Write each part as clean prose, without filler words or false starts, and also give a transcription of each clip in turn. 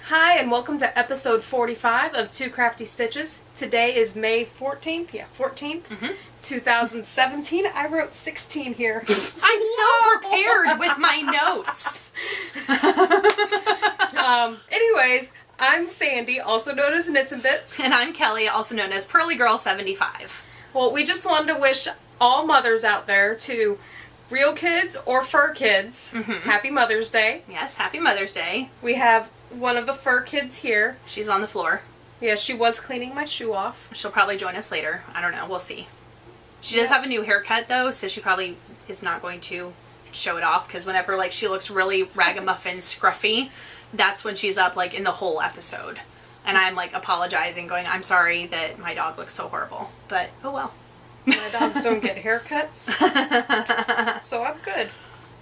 Hi, and welcome to episode 45 of Two Crafty Stitches. Today is May 14th, 2017. I wrote 16 here. I'm so prepared with my notes. Anyways, I'm Sandy, also known as Knits and Bits. And I'm Kelly, also known as Pearly Girl 75. Well, we just wanted to wish all mothers out there, to real kids or fur kids, Happy Mother's Day. Yes, happy Mother's Day. We have one of the fur kids here. She's on the floor. Yeah, she was cleaning my shoe off. She'll probably join us later. I don't know. We'll see. She does have a new haircut, though, so she probably is not going to show it off, because whenever, like, she looks really ragamuffin scruffy, that's when she's up, like, in the whole episode. And I'm, like, apologizing, going, I'm sorry that my dog looks so horrible. But, oh well. My dogs don't get haircuts, so I'm good.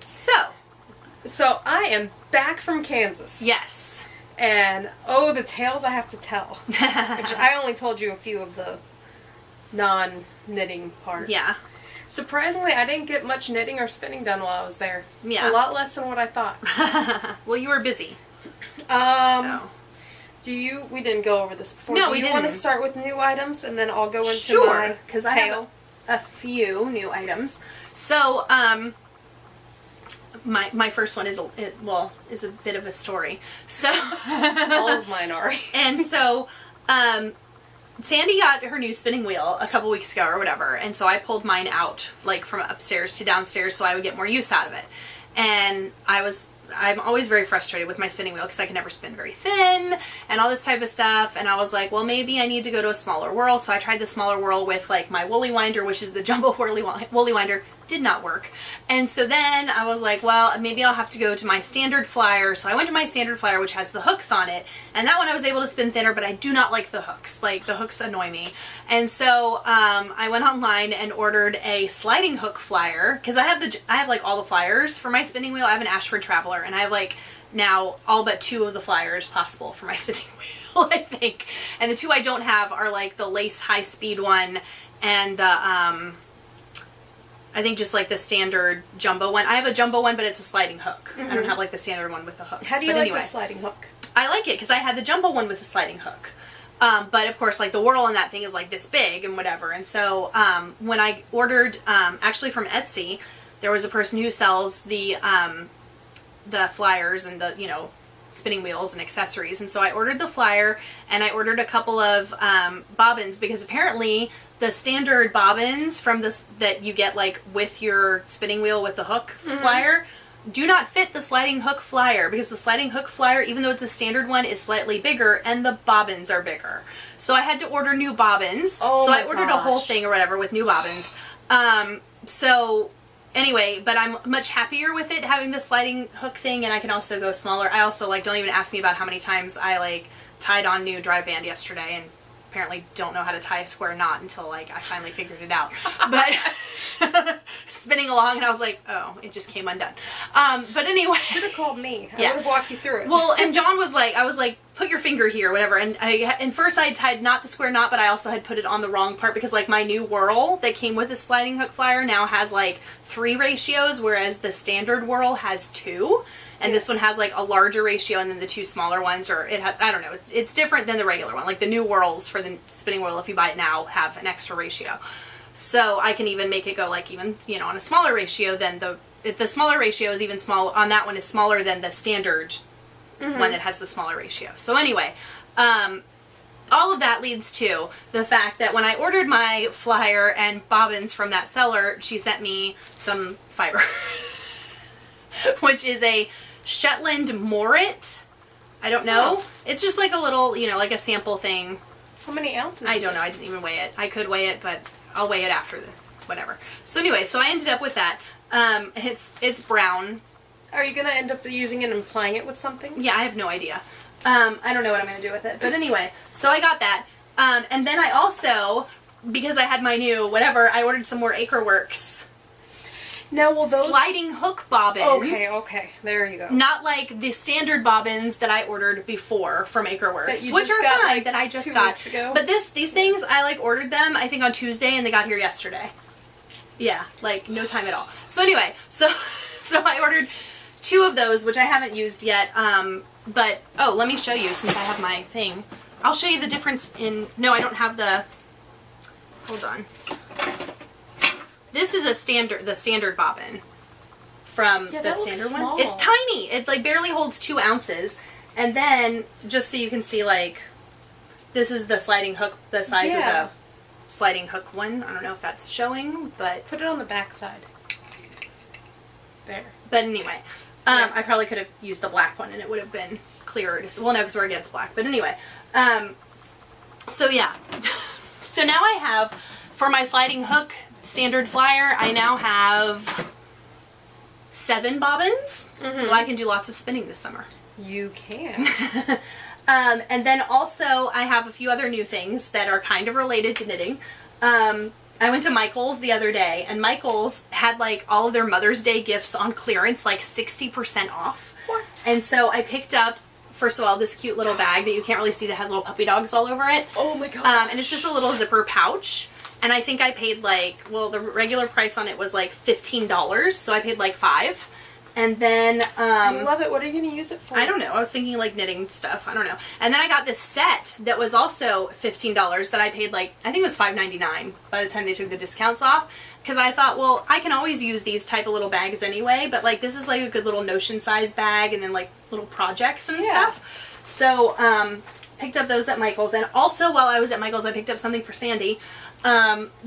So I am back from Kansas. Yes. And, oh, the tales I have to tell. Which I only told you a few of the non-knitting parts. Yeah. Surprisingly, I didn't get much knitting or spinning done while I was there. Yeah. A lot less than what I thought. Well, you were busy. We didn't go over this before. No, we didn't. Do you want to start with new items and then I'll go into my because I have a few new items. So, my first one is a bit of a story. So all of mine are. And so, Sandy got her new spinning wheel a couple weeks ago or whatever, and so I pulled mine out, like, from upstairs to downstairs so I would get more use out of it. And I'm always very frustrated with my spinning wheel because I can never spin very thin and all this type of stuff. And I was like, well, maybe I need to go to a smaller whirl. So I tried the smaller whirl with, like, my woolly winder, which is the jumbo woolly winder. Did not work. And so then I was like, well, maybe I'll have to go to my standard flyer. So I went to my standard flyer, which has the hooks on it. And that one I was able to spin thinner, but I do not like the hooks. Like, the hooks annoy me. And so I went online and ordered a sliding hook flyer, because I have like all the flyers for my spinning wheel. I have an Ashford Traveler, and I have, like, now all but 2 of the flyers possible for my spinning wheel, I think. And the 2 I don't have are, like, the lace high speed one and the I think just, like, the standard jumbo one. I have a jumbo one, but it's a sliding hook. I don't have, like, the standard one with the hooks. How do you like the sliding hook? I like it because I had the jumbo one with the sliding hook. But, of course, like, the whirl on that thing is, like, this big and whatever. And so when I ordered, actually from Etsy, there was a person who sells the flyers and the, spinning wheels and accessories. And so I ordered the flyer, and I ordered a couple of bobbins, because apparently the standard bobbins from this that you get, like, with your spinning wheel with the hook flyer do not fit the sliding hook flyer, because the sliding hook flyer, even though it's a standard one, is slightly bigger and the bobbins are bigger. So I had to order new bobbins. Oh, so I ordered a whole thing or whatever with new bobbins. So anyway, but I'm much happier with it having the sliding hook thing, and I can also go smaller. I also, like, don't even ask me about how many times I, like, tied on new dry band yesterday, and apparently don't know how to tie a square knot until, like, I finally figured it out. But spinning along, and I was like, oh, it just came undone. But anyway. Should have called me. I Yeah. would have walked you through it. Well, and John was like, I was like, put your finger here, whatever. And first I had tied not the square knot, but I also had put it on the wrong part, because, like, my new whirl that came with the sliding hook flyer now has, like, 3 ratios, whereas the standard whirl has 2. And this one has, like, a larger ratio, and then the 2 smaller ones, or it has, I don't know, it's different than the regular one. Like, the new whirls for the spinning wheel, if you buy it now, have an extra ratio. So I can even make it go, like, even, on a smaller ratio than the smaller ratio is even small, on that one is smaller than the standard one that has the smaller ratio. So anyway, all of that leads to the fact that when I ordered my flyer and bobbins from that seller, she sent me some fiber, which is a Shetland Morit. I don't know. Oh. It's just like a little, like a sample thing. How many ounces? I don't know. I didn't even weigh it. I could weigh it, but I'll weigh it after whatever. So anyway, so I ended up with that. It's brown. Are you going to end up using it and applying it with something? Yeah, I have no idea. I don't know what I'm going to do with it. But anyway, so I got that. And then I also, because I had my new whatever, I ordered some more Acreworks. Now, will those sliding hook bobbins? Okay, there you go. Not like the standard bobbins that I ordered before from Acreworks, which are fine, like, that I just got. Weeks ago. But these things, I, like, ordered them, I think, on Tuesday, and they got here yesterday. Yeah, like, no time at all. So anyway, so I ordered 2 of those, which I haven't used yet. But, oh, let me show you since I have my thing. I'll show you the difference in, no, I don't have the, hold on. This is the standard bobbin from the standard one. It's tiny. It like barely holds 2 ounces. And then, just so you can see, like, this is the sliding hook, the size of the sliding hook one. I don't know if that's showing, but... Put it on the back side. There. But anyway, I probably could have used the black one and it would have been clearer. Well, no, because we're against black. But anyway, so yeah. So now I have, for my sliding hook standard flyer, I now have 7 bobbins. So I can do lots of spinning this summer. You can. And then also I have a few other new things that are kind of related to knitting. I went to Michael's the other day, and Michael's had like all of their Mother's Day gifts on clearance, like 60% off. What? And so I picked up, first of all, this cute little bag that you can't really see that has little puppy dogs all over it. Oh my god. And it's just a little zipper pouch. And I think I paid like, well, the regular price on it was like $15, so I paid like $5. And then, I love it. What are you going to use it for? I don't know. I was thinking like knitting stuff. I don't know. And then I got this set that was also $15 that I paid like, I think it was $5.99 by the time they took the discounts off. Because I thought, well, I can always use these type of little bags anyway. But like this is like a good little Notion size bag and then like little projects and stuff. So, picked up those at Michael's. And also while I was at Michael's, I picked up something for Sandy.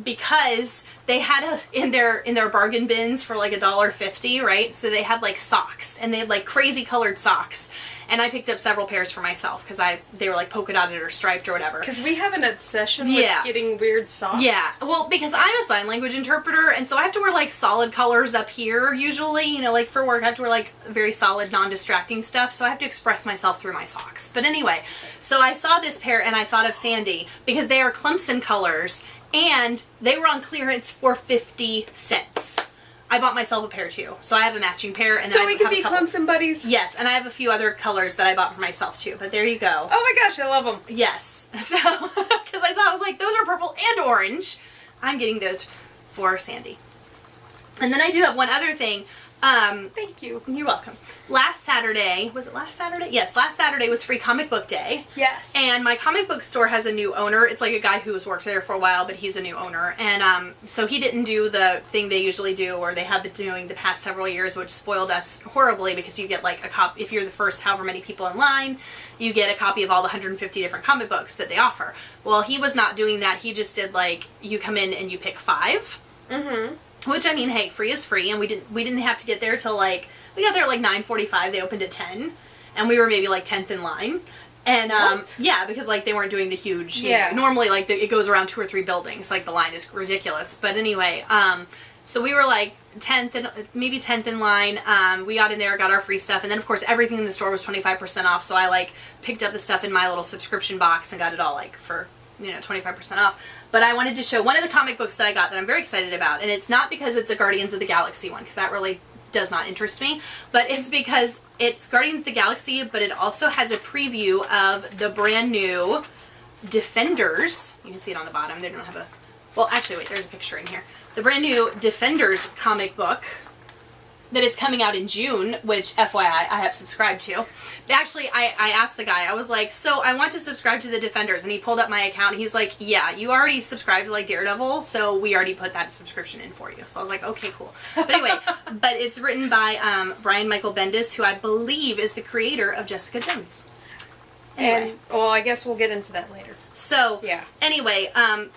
Because they had in their bargain bins for like $1.50, right? So they had like socks, and they had like crazy colored socks, and I picked up several pairs for myself because they were like polka dotted or striped or whatever. Because we have an obsession with getting weird socks. Yeah, well, because I'm a sign language interpreter, and so I have to wear like solid colors up here usually. You know, like for work, I have to wear like very solid, non-distracting stuff. So I have to express myself through my socks. But anyway, so I saw this pair, and I thought of Sandy because they are Clemson colors. And they were on clearance for 50 cents. I bought myself a pair too. So I have a matching pair. And so we can be Clemson buddies? Yes, and I have a few other colors that I bought for myself too. But there you go. Oh my gosh, I love them. Yes. So, because I was like, those are purple and orange. I'm getting those for Sandy. And then I do have one other thing. Thank you. You're welcome. Last Saturday, was it last Saturday? Yes, last Saturday was Free Comic Book Day. Yes. And my comic book store has a new owner. It's like a guy who's worked there for a while, but he's a new owner. And so he didn't do the thing they usually do, or they have been doing the past several years, which spoiled us horribly because you get like a copy, if you're the first however many people in line, you get a copy of all the 150 different comic books that they offer. Well, he was not doing that. He just did like, you come in and you pick 5. Mm-hmm. Which, I mean, hey, free is free, and we didn't have to get there till like, we got there at like 9:45, they opened at 10, and we were maybe like 10th in line. And, yeah, because like they weren't doing the huge, you know, normally like it goes around 2 or 3 buildings, like the line is ridiculous. But anyway, so we were like 10th and maybe 10th in line. We got in there, got our free stuff, and then of course everything in the store was 25% off, so I like picked up the stuff in my little subscription box and got it all like for, you know, 25% off. But I wanted to show one of the comic books that I got that I'm very excited about. And it's not because it's a Guardians of the Galaxy one, because that really does not interest me. But it's because it's Guardians of the Galaxy, but it also has a preview of the brand new Defenders. You can see it on the bottom. They don't have a... Well, actually, wait, there's a picture in here. The brand new Defenders comic book that is coming out in June, which, FYI, I have subscribed to. Actually, I asked the guy, I was like, so I want to subscribe to the Defenders, and he pulled up my account, he's like, yeah, you already subscribed to, like, Daredevil, so we already put that subscription in for you. So I was like, okay, cool. But anyway, but it's written by Brian Michael Bendis, who I believe is the creator of Jessica Jones. Anyway. And, well, I guess we'll get into that later. So, yeah. Anyway,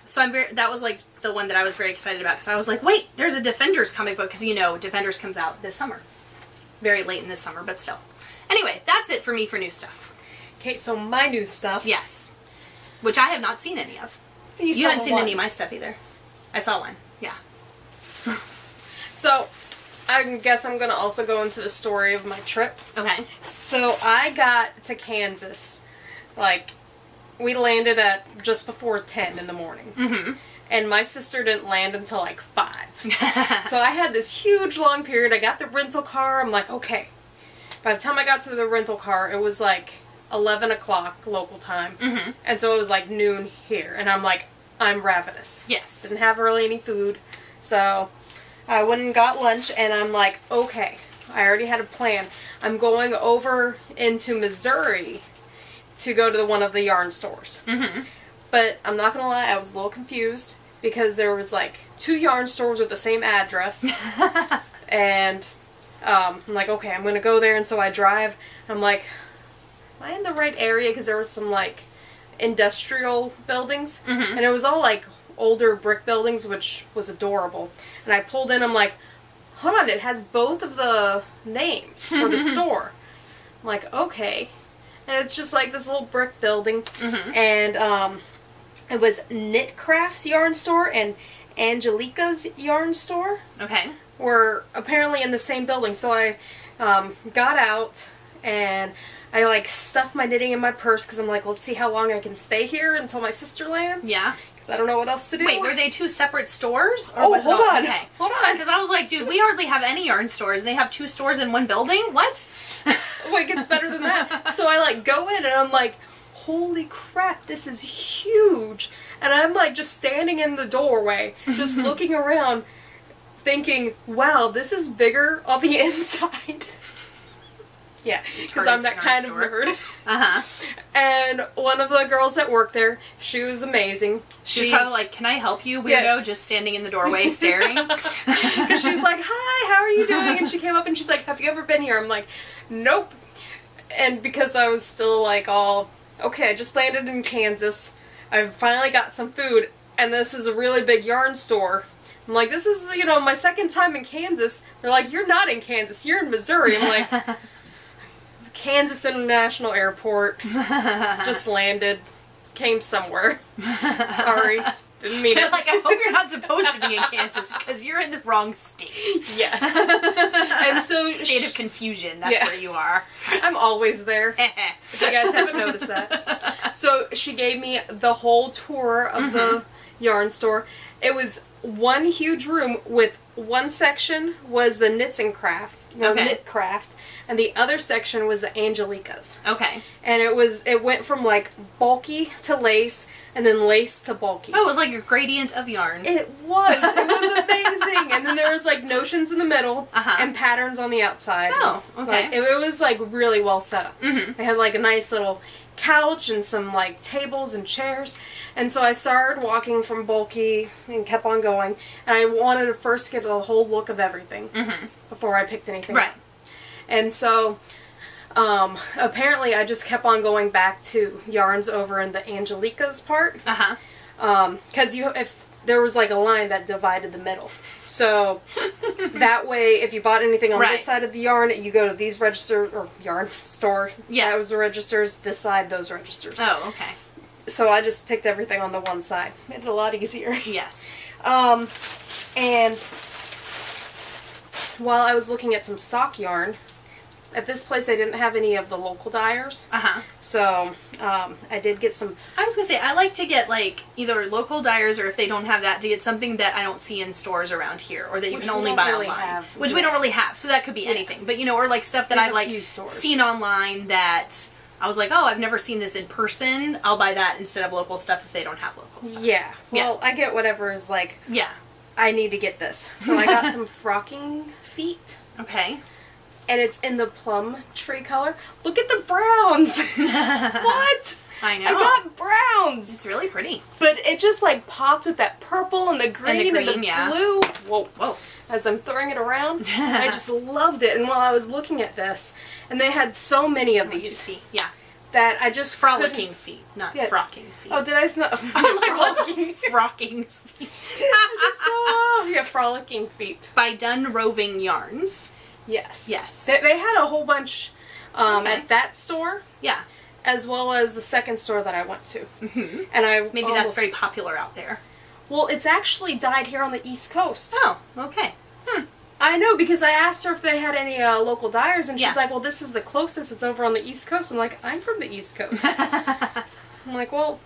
so that was, like, the one that I was very excited about, because I was like, wait, there's a Defenders comic book, because you know Defenders comes out this summer. Very late in this summer, but still. Anyway, that's it for me for new stuff. Okay, so my new stuff. Yes. Which I have not seen any of. You haven't seen any of my stuff either. I saw one. Yeah. So, I guess I'm going to also go into the story of my trip. Okay. So, I got to Kansas, like, we landed at just before 10 in the morning. Mm-hmm. And my sister didn't land until like 5. So I had this huge long period. I got the rental car. I'm like, okay. By the time I got to the rental car, it was like 11 o'clock local time. Mm-hmm. And so it was like noon here. And I'm like, I'm ravenous. Yes. Didn't have really any food. So I went and got lunch, and I'm like, okay. I already had a plan. I'm going over into Missouri to go to one of the yarn stores. Mm-hmm. But I'm not gonna lie, I was a little confused because there was like 2 yarn stores with the same address. And I'm like, okay, I'm gonna go there. And so I drive. I'm like, am I in the right area? Because there was some like industrial buildings. Mm-hmm. And it was all like older brick buildings, which was adorable. And I pulled in, I'm like, hold on, it has both of the names for the store. I'm like, okay. And it's just like this little brick building. Mm-hmm. And it was Knit Crafts Yarn Store and Angelica's Yarn Store Okay. were apparently in the same building. So I got out and I like stuffed my knitting in my purse because I'm like, let's see how long I can stay here until my sister lands. Yeah. Because I don't know what else to do. Wait, were they 2 separate stores? Or Oh, was it hold all- on. Okay. Hold on. Because I was like, dude, we hardly have any yarn stores. They have 2 stores in one building? What? Oh, it gets better than that. So I like go in and I'm like, holy crap, this is huge. And I'm like just standing in the doorway, just looking around, thinking, wow, this is bigger on the inside. Yeah, because I'm that kind of nerd. Uh-huh. And one of the girls that worked there, she was amazing. She's probably like, can I help you, weirdo? Yeah. Just standing in the doorway staring. Because she's like, hi, how are you doing? And she came up and she's like, have you ever been here? I'm like, nope. And because I was still like all, okay, I just landed in Kansas. I finally got some food. And this is a really big yarn store. I'm like, this is, you know, my second time in Kansas. They're like, you're not in Kansas, you're in Missouri. I'm like, Kansas International Airport. Just landed. Came somewhere. Sorry. Didn't mean They're it. like, I hope you're not supposed to be in Kansas because you're in the wrong state. Yes. And so State of confusion, that's Yeah. where you are. I'm always there. If you guys haven't noticed that. So she gave me the whole tour of the yarn store. It was one huge room with one section was the knits and craft, Okay. knit craft, and the other section was the Angelica's. Okay. And it went from like bulky to lace, and then lace to bulky. Oh, it was like a gradient of yarn. It was amazing. And then there was like notions in the middle and patterns on the outside. Oh, okay. Like, it was like really well set up. Mhm. They had like a nice little couch and some like tables and chairs. And so I started walking from bulky and kept on going. And I wanted to first get a whole look of everything before I picked anything Right. up. And so apparently I just kept on going back to yarns over in the Angelica's part. Uh-huh. Because if there was like a line that divided the middle. So that way, if you bought anything on Right. this side of the yarn, you go to these registers, or yarn store. Yeah. That was the registers, this side, those registers. Oh, okay. So I just picked everything on the one side. Made it a lot easier. Yes. And while I was looking at some sock yarn, at this place they didn't have any of the local dyers. Uh-huh. So I did get some. I was gonna say, I like to get, like, either local dyers, or if they don't have that, to get something that I don't see in stores around here, or that you Which can we only don't buy really online. have. Which we don't really have, so that could be anything. But, you know, or, like, stuff that We have I've, a like, few stores. seen online that I was like, oh, I've never seen this in person. I'll buy that instead of local stuff if they don't have local stuff. Yeah. Well, I get whatever is like, Yeah. I need to get this. So I got some frocking feet. Okay. And it's in the plum tree color. Look at the browns! What? I know. I got browns! It's really pretty. But it just like popped with that purple and the green and the, green, yeah. blue. Whoa. Whoa. As I'm throwing it around. I just loved it. And while I was looking at this, and they had so many of What do you these see? Yeah. that I just Frolicking feet, not Yeah. frocking feet. Oh, did I not? I was like, what's a frocking feet? Yeah, frolicking feet. By Dun Roving Yarns. Yes. Yes. They had a whole bunch Okay. at that store, Yeah. as well as the second store that I went to. Mm-hmm. And I Maybe that's almost- very popular out there. Well, it's actually died here on the East Coast. Oh, okay. I know, because I asked her if they had any local dyers, and she's Yeah. like, well, this is the closest. It's over on the East Coast. I'm like, I'm from the East Coast. I'm like, well,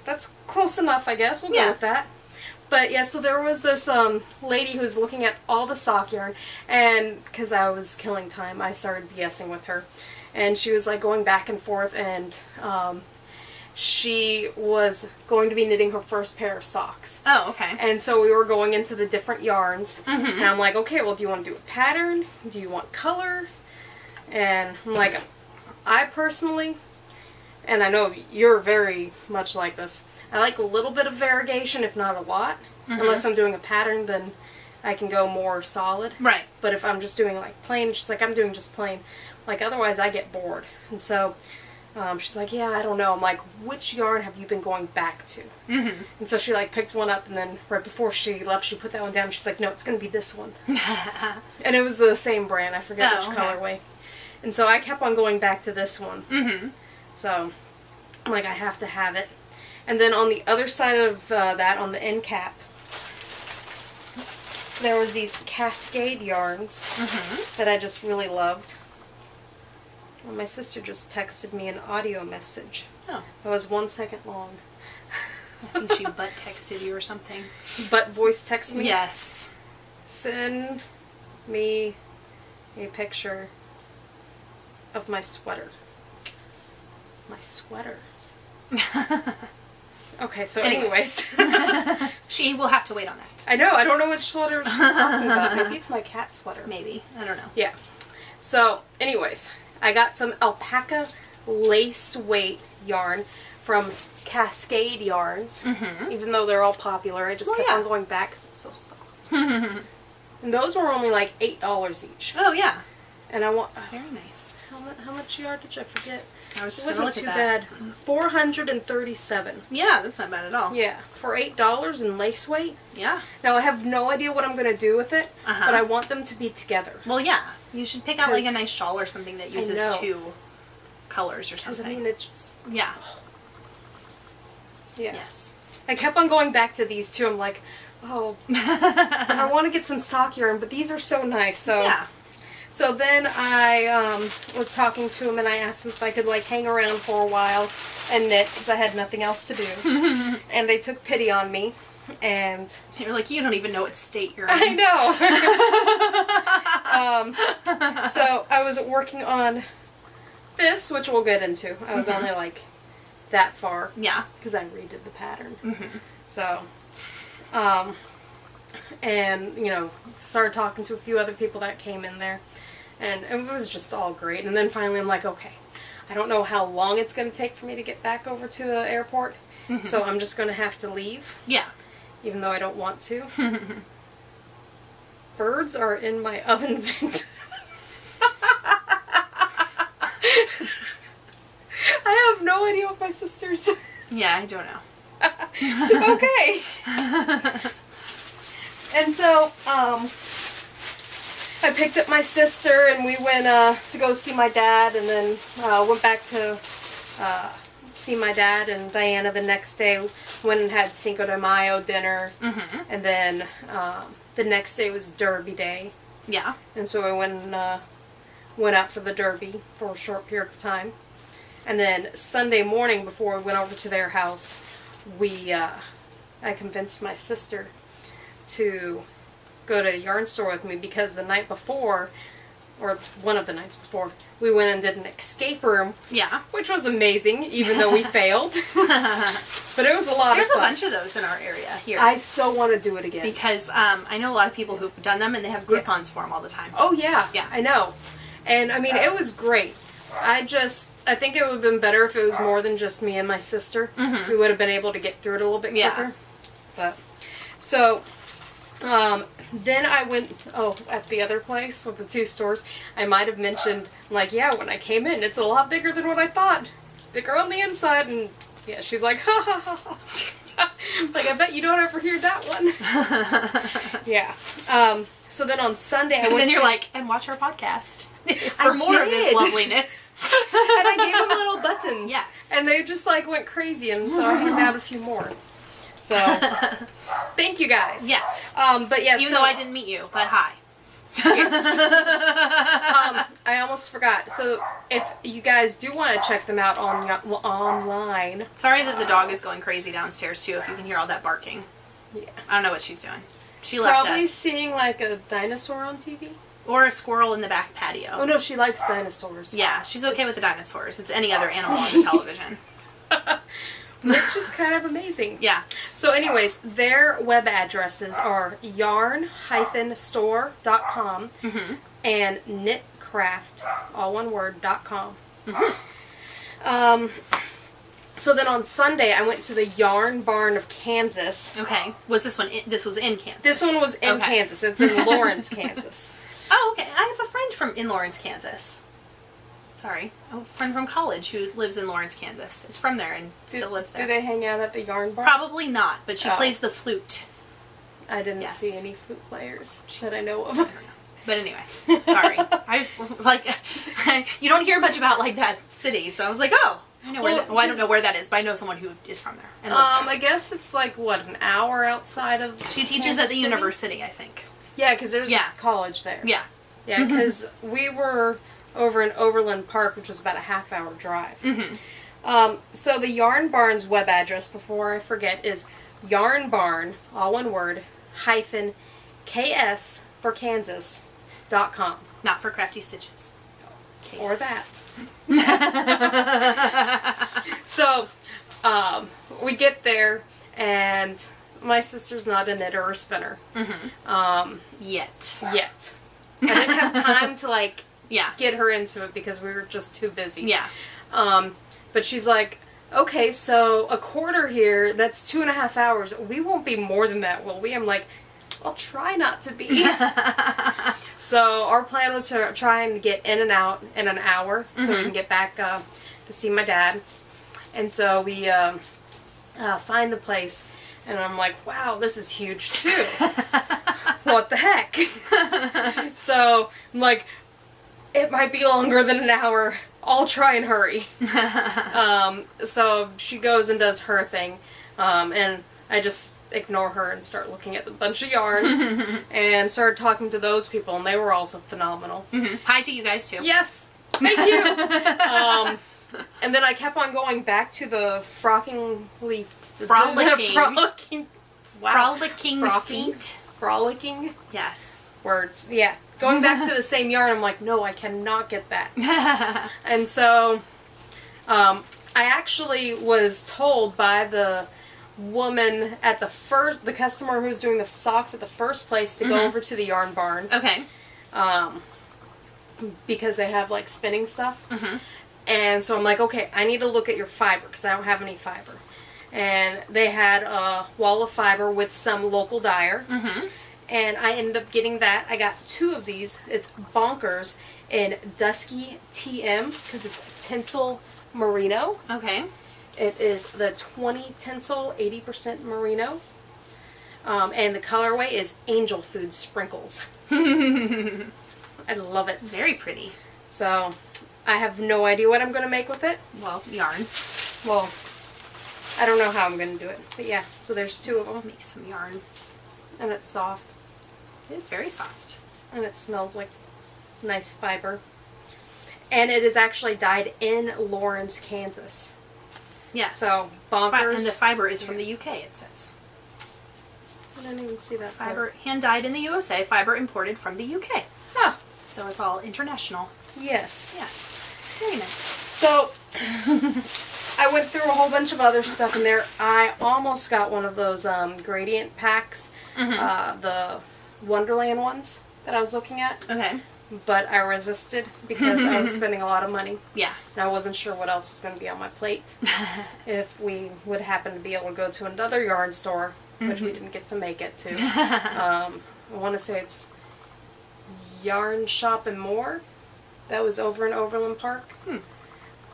that's close enough, I guess. We'll Yeah. go with that. But yeah, so there was this lady who was looking at all the sock yarn, and because I was killing time, I started BSing with her. And she was like going back and forth, and she was going to be knitting her first pair of socks. Oh, okay. And so we were going into the different yarns. Mm-hmm. And I'm like, okay, well, do you want to do a pattern? Do you want color? And I'm like, I personally, and I know you're very much like this, I like a little bit of variegation, if not a lot. Mm-hmm. Unless I'm doing a pattern, then I can go more solid. Right. But if I'm just doing like plain, she's like, I'm doing just plain. Like, otherwise I get bored. And so she's like, yeah, I don't know. I'm like, which yarn have you been going back to? Mm-hmm. And so she like picked one up, and then right before she left, she put that one down. She's like, no, it's going to be this one. And it was the same brand. I forget which colorway. And so I kept on going back to this one. Mm-hmm. So I'm like, I have to have it. And then on the other side of that, on the end cap, there was these Cascade yarns that I just really loved. Well, my sister just texted me an audio message. Oh. It was 1 second long. I think she butt texted you or something. But voice text me? Yes. Send me a picture of my sweater. My sweater. Okay, so anyways. She will have to wait on that. I know, I don't know which sweater she's talking about. Maybe it's my cat sweater. Maybe. I don't know. Yeah. So, anyways, I got some alpaca lace weight yarn from Cascade Yarns. Mm-hmm. Even though they're all popular, I just kept on going back because it's so soft. And those were only like $8 each. Oh, yeah. And I want... Very nice. How much yardage? I forget. I was It just going to wasn't look too at that. bad. 437. Yeah, that's not bad at all. Yeah, for $8 in lace weight. Yeah. Now I have no idea what I'm gonna do with it, Uh-huh. but I want them to be together. Well, yeah. You should pick out like a 'Cause nice shawl or something that uses know. 2 colors or Because I something. mean, it just Yeah. yeah. Yes. I kept on going back to these two. I'm like, oh, I want to get some sock yarn, but these are so nice. So Yeah. So then I was talking to him, and I asked them if I could like hang around for a while and knit because I had nothing else to do. And they took pity on me, and You're like, you don't even know what state you're I in. know. So I was working on this, which we'll get into. I was only like that far Yeah. because I redid the pattern. Mm-hmm. So, and you know, started talking to a few other people that came in there, and it was just all great. And then finally, I'm like, okay, I don't know how long it's going to take for me to get back over to the airport, so I'm just going to have to leave, Yeah. even though I don't want to. Birds are in my oven vent. I have no idea what my sister's. Yeah, I don't know. Okay. And so, I picked up my sister and we went to go see my dad, and then went back to see my dad and Diana the next day. Went and had Cinco de Mayo dinner, and then the next day was Derby Day, Yeah. and so I went out for the Derby for a short period of time. And then Sunday morning, before we went over to their house, I convinced my sister to go to a yarn store with me because the night before, or one of the nights before, we went and did an escape room, Yeah. which was amazing, even though we failed. But it was a lot There's of a fun. bunch of those in our area here. I so want to do it again. Because I know a lot of people who've done them and they have Groupons for them all the time. Oh yeah, Yeah. I know. And I mean, it was great. I think it would have been better if it was more than just me and my sister. We would have been able to get through it a little bit quicker. Yeah. But so then I went at the other place with the 2 stores. I might have mentioned like, yeah, when I came in, it's a lot bigger than what I thought. It's bigger on the inside, and yeah, she's like, ha ha ha ha. Like, I bet you don't ever hear that one. Yeah. So then on Sunday, I went. And then you're to, like, and watch our podcast I for more of this did. loveliness. and I gave them little buttons. Yes. And they just like went crazy, and so I handed out a few more. So, thank you guys. Yes. But yes. Even though I didn't meet you, but hi. I almost forgot. So, if you guys do want to check them out online. Sorry that the dog is going crazy downstairs too, if you can hear all that barking. Yeah. I don't know what she's doing. She left Probably us. seeing like a dinosaur on TV. Or a squirrel in the back patio. Oh no, she likes dinosaurs. Yeah, she's okay with the dinosaurs. It's any other animal on the television. Which is kind of amazing. Yeah. So anyways, their web addresses are yarn-store.com and knitcraft, all one word, .com. So then on Sunday, I went to the Yarn Barn of Kansas. Okay. Was this one? This was in Kansas. This one was in Kansas. It's in Lawrence, Kansas. Oh, okay. I have a friend in Lawrence, Kansas. Sorry, a friend from college who lives in Lawrence, Kansas. Is from there and still lives there. Do they hang out at the Yarn Barn? Probably not, but she plays the flute. I didn't see any flute players that I know of. But anyway, sorry. I just you don't hear much about that city, so I was like, oh. I know where. I don't know where that is, but I know someone who is from there and lives there. I guess it's an hour outside of. She teaches at the university, I think. Yeah, because there's a college there. Yeah. Yeah, because we were over in Overland Park, which was about a half-hour drive. So the Yarn Barn's web address, before I forget, is yarnbarn, all one word, -KS for Kansas.com. Not for Crafty Stitches. Or that. So, we get there, and my sister's not a knitter or spinner. Yet. I didn't have time to, yeah. get her into it because we were just too busy. Yeah. But she's like, okay, so a quarter here, that's 2.5 hours. We won't be more than that, will we? I'm like, I'll try not to be. So our plan was to try and get in and out in an hour so we can get back to see my dad. And so we find the place, and I'm like, wow, this is huge too. What the heck? So I'm like, it might be longer than an hour. I'll try and hurry. So she goes and does her thing, and I just ignore her and start looking at the bunch of yarn and started talking to those people, and they were also phenomenal. Hi to you guys too. Yes, thank you. And then I kept on going back to the frolicking feet. Frolicking. Yes. Words. Yeah. Going back to the same yarn, I'm like, no, I cannot get that. And so, I actually was told by the woman at the customer who was doing the socks at the first place to go over to the Yarn Barn. Okay. Because they have spinning stuff. And so I'm like, okay, I need to look at your fiber because I don't have any fiber. And they had a wall of fiber with some local dyer. And I ended up getting that. I got 2 of these. It's Bonkers in Dusky TM because it's tinsel merino. Okay. It is the 20 tinsel, 80% merino. And the colorway is Angel Food Sprinkles. I love it. Very pretty. So, I have no idea what I'm going to make with it. Well, yarn. Well, I don't know how I'm going to do it. But yeah, so there's 2 of them. Make some yarn. And it's soft. It is very soft. And it smells like nice fiber. And it is actually dyed in Lawrence, Kansas. Yes. So, Bonkers. And the fiber is from the UK, it says. I didn't even see that. Fiber hand dyed in the USA, fiber imported from the UK. Oh. So it's all international. Yes. Yes. Very nice. So, I went through a whole bunch of other stuff in there. I almost got one of those gradient packs, the Wonderland ones that I was looking at. Okay. But I resisted because I was spending a lot of money. Yeah. And I wasn't sure what else was going to be on my plate. If we would happen to be able to go to another yarn store, which we didn't get to make it to. I want to say it's Yarn Shop and More. That was over in Overland Park.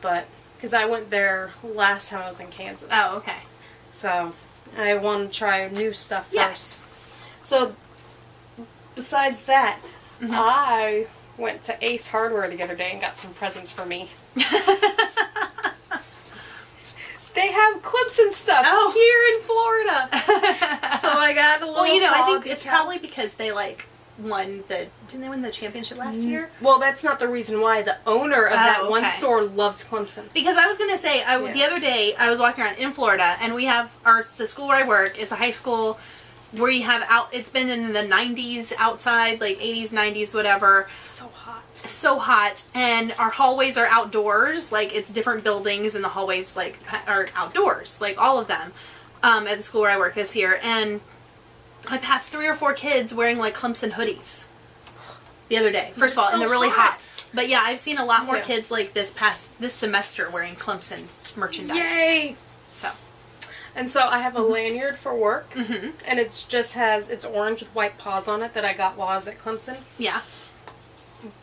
But, because I went there last time I was in Kansas. Oh, okay. So, I want to try new stuff Yes. first. So, besides that, I went to Ace Hardware the other day and got some presents for me. They have clips and stuff here in Florida. So I got a little I think it's probably because they won didn't they win the championship last year? Well, that's not the reason why. The owner of that one store loves Clemson. Because I was going to say, the other day I was walking around in Florida, and we have the school where I work is a high school where you have it's been in the 90s outside, like 80s, 90s, whatever. So hot. So hot, and our hallways are outdoors, like it's different buildings, and the hallways like are outdoors, like all of them, at the school where I work this year. And I passed 3 or 4 kids wearing like Clemson hoodies the other day. First of all, and they're really hot. But yeah, I've seen a lot more kids like this semester wearing Clemson merchandise. Yay! So. And so I have a lanyard for work, and it's orange with white paws on it that I got while I was at Clemson. Yeah.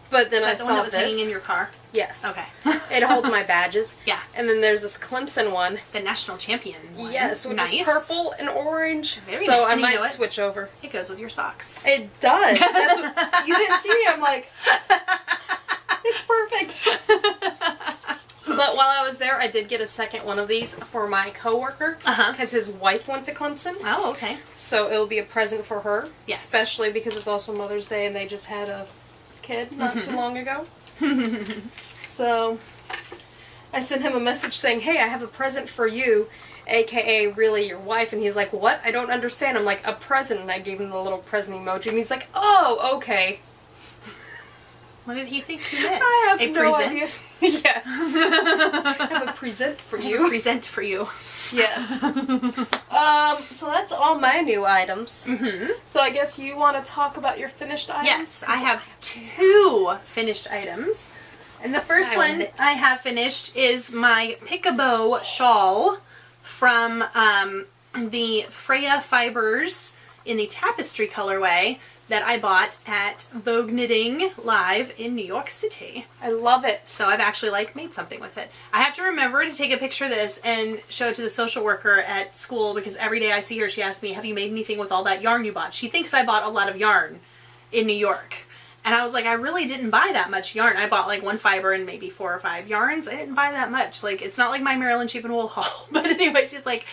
But then Is I that the saw one that was this. hanging in your car? Yes. Okay. It holds my badges. Yeah. And then there's this Clemson one. The national champion one. Yes, which nice. is purple and orange. Very so nice. I And you know might what? switch over. It goes with your socks. It does. That's what, you didn't see me. I'm like, it's perfect. But while I was there, I did get a second one of these for my coworker because his wife went to Clemson. Oh, okay. So it'll be a present for her. Yes. Especially because it's also Mother's Day and they just had a kid not too long ago. So I sent him a message saying, hey, I have a present for you, aka really your wife. And he's like, what? I don't understand. I'm like, a present. And I gave him the little present emoji. And he's like, oh, okay. What did he think you meant? I have a no present? idea. Yes. I have a present for you. Present for you. Yes. So that's all my new items. So I guess you want to talk about your finished items? Yes, I have 2 finished items. And the first one I have finished is my Pick-a-Bow shawl from the Freya Fibers in the tapestry colorway that I bought at Vogue Knitting Live in New York City. I love it. So I've actually made something with it. I have to remember to take a picture of this and show it to the social worker at school, because every day I see her, she asks me, have you made anything with all that yarn you bought? She thinks I bought a lot of yarn in New York. And I was like, I really didn't buy that much yarn. I bought 1 fiber and maybe 4 or 5 yarns. I didn't buy that much. It's not like my Maryland Sheep and Wool haul. But anyway, she's like,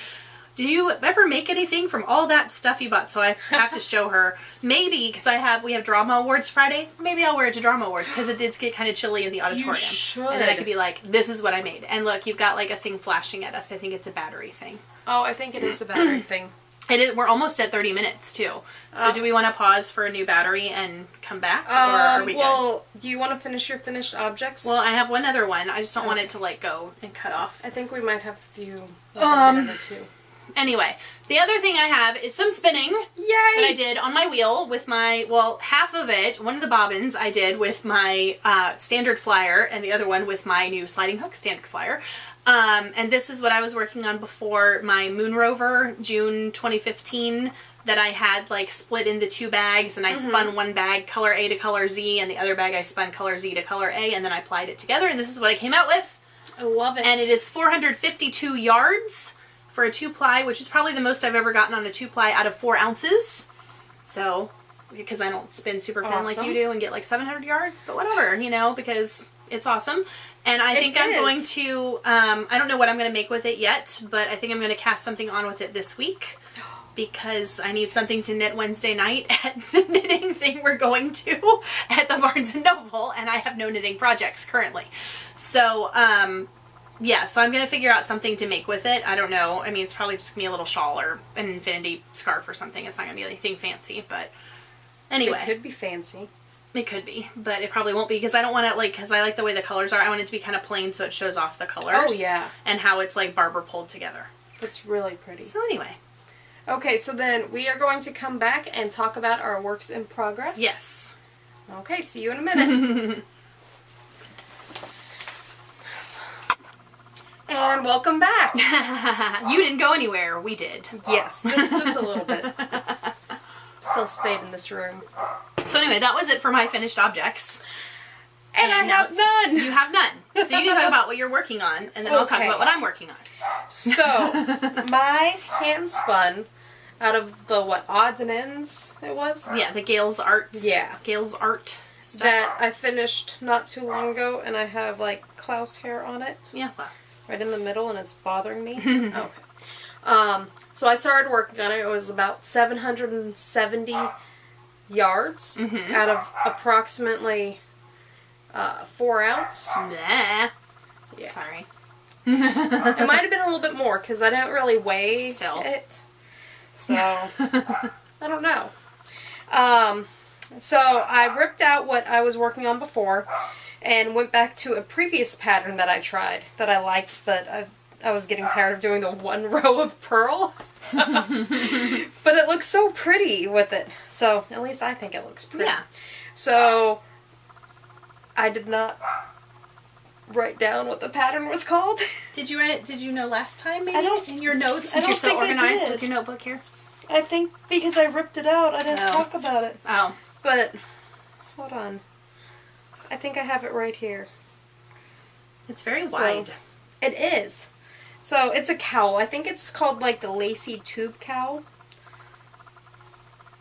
do you ever make anything from all that stuff you bought? So I have to show her. Maybe, because we have drama awards Friday. Maybe I'll wear it to drama awards, because it did get kind of chilly in the auditorium. You should. And then I could be like, this is what I made. And look, you've got a thing flashing at us. I think it's a battery thing. Oh, I think it is a battery thing. It is. We're almost at 30 minutes too. So do we want to pause for a new battery and come back, or are we good? Do you want to finish your finished objects? Well, I have one other one. I just don't want it to go and cut off. I think we might have a few. A minute or two. Anyway, the other thing I have is some spinning. Yay! That I did on my wheel with my, half of it, one of the bobbins I did with my standard flyer, and the other one with my new sliding hook standard flyer. And this is what I was working on before my Moon Rover, June 2015, that I had split into 2 bags, and I spun one bag color A to color Z, and the other bag I spun color Z to color A, and then I applied it together, and this is what I came out with. I love it. And it is 452 yards for a 2-ply, which is probably the most I've ever gotten on a 2-ply out of 4 ounces. So, because I don't spin super thin like you do and get 700 yards, but whatever, because it's awesome. And I think I'm going to, I don't know what I'm going to make with it yet, but I think I'm going to cast something on with it this week, because I need something to knit Wednesday night at the knitting thing we're going to at the Barnes & Noble, and I have no knitting projects currently. So, yeah, so I'm going to figure out something to make with it. I don't know. I mean, it's probably just going to be a little shawl or an infinity scarf or something. It's not going to be anything fancy, but anyway. It could be fancy. It could be, but it probably won't be, because I don't want it, because I like the way the colors are. I want it to be kind of plain so it shows off the colors. Oh, yeah. And how it's barber pulled together. It's really pretty. So anyway. Okay, so then we are going to come back and talk about our works in progress. Yes. Okay, see you in a minute. And welcome back. You didn't go anywhere. We did. Yes, just a little bit. Still stayed in this room. So anyway, that was it for my finished objects. And I have none. You have none. So you can talk about what you're working on, and then I'll talk about what I'm working on. So, my hand spun out of the, odds and ends it was? Yeah, the Gale's Arts. Yeah. Gale's Art stuff. That I finished not too long ago, and I have, Klaus hair on it. Yeah, well. Right in the middle, and it's bothering me. Okay. So I started working on it. It was about 770 yards out of approximately 4 ounce. Nah. Yeah. Sorry. It might have been a little bit more, because I didn't really weigh Still. it. So, I don't know. So I ripped out what I was working on before and went back to a previous pattern that I tried that I liked, but I was getting tired of doing the one row of purl. But it looks so pretty with it. So at least I think it looks pretty. Yeah. So I did not write down what the pattern was called. Did you write it? Did you know last time, maybe? I don't- In your notes, I since don't you're so think I organized did. with your notebook here? I think because I ripped it out, I didn't Oh. talk about it. Oh. But, hold on. I think I have it right here. It's very So- wide. It is. So, it's a cowl. I think it's called, like, the lacy tube cowl.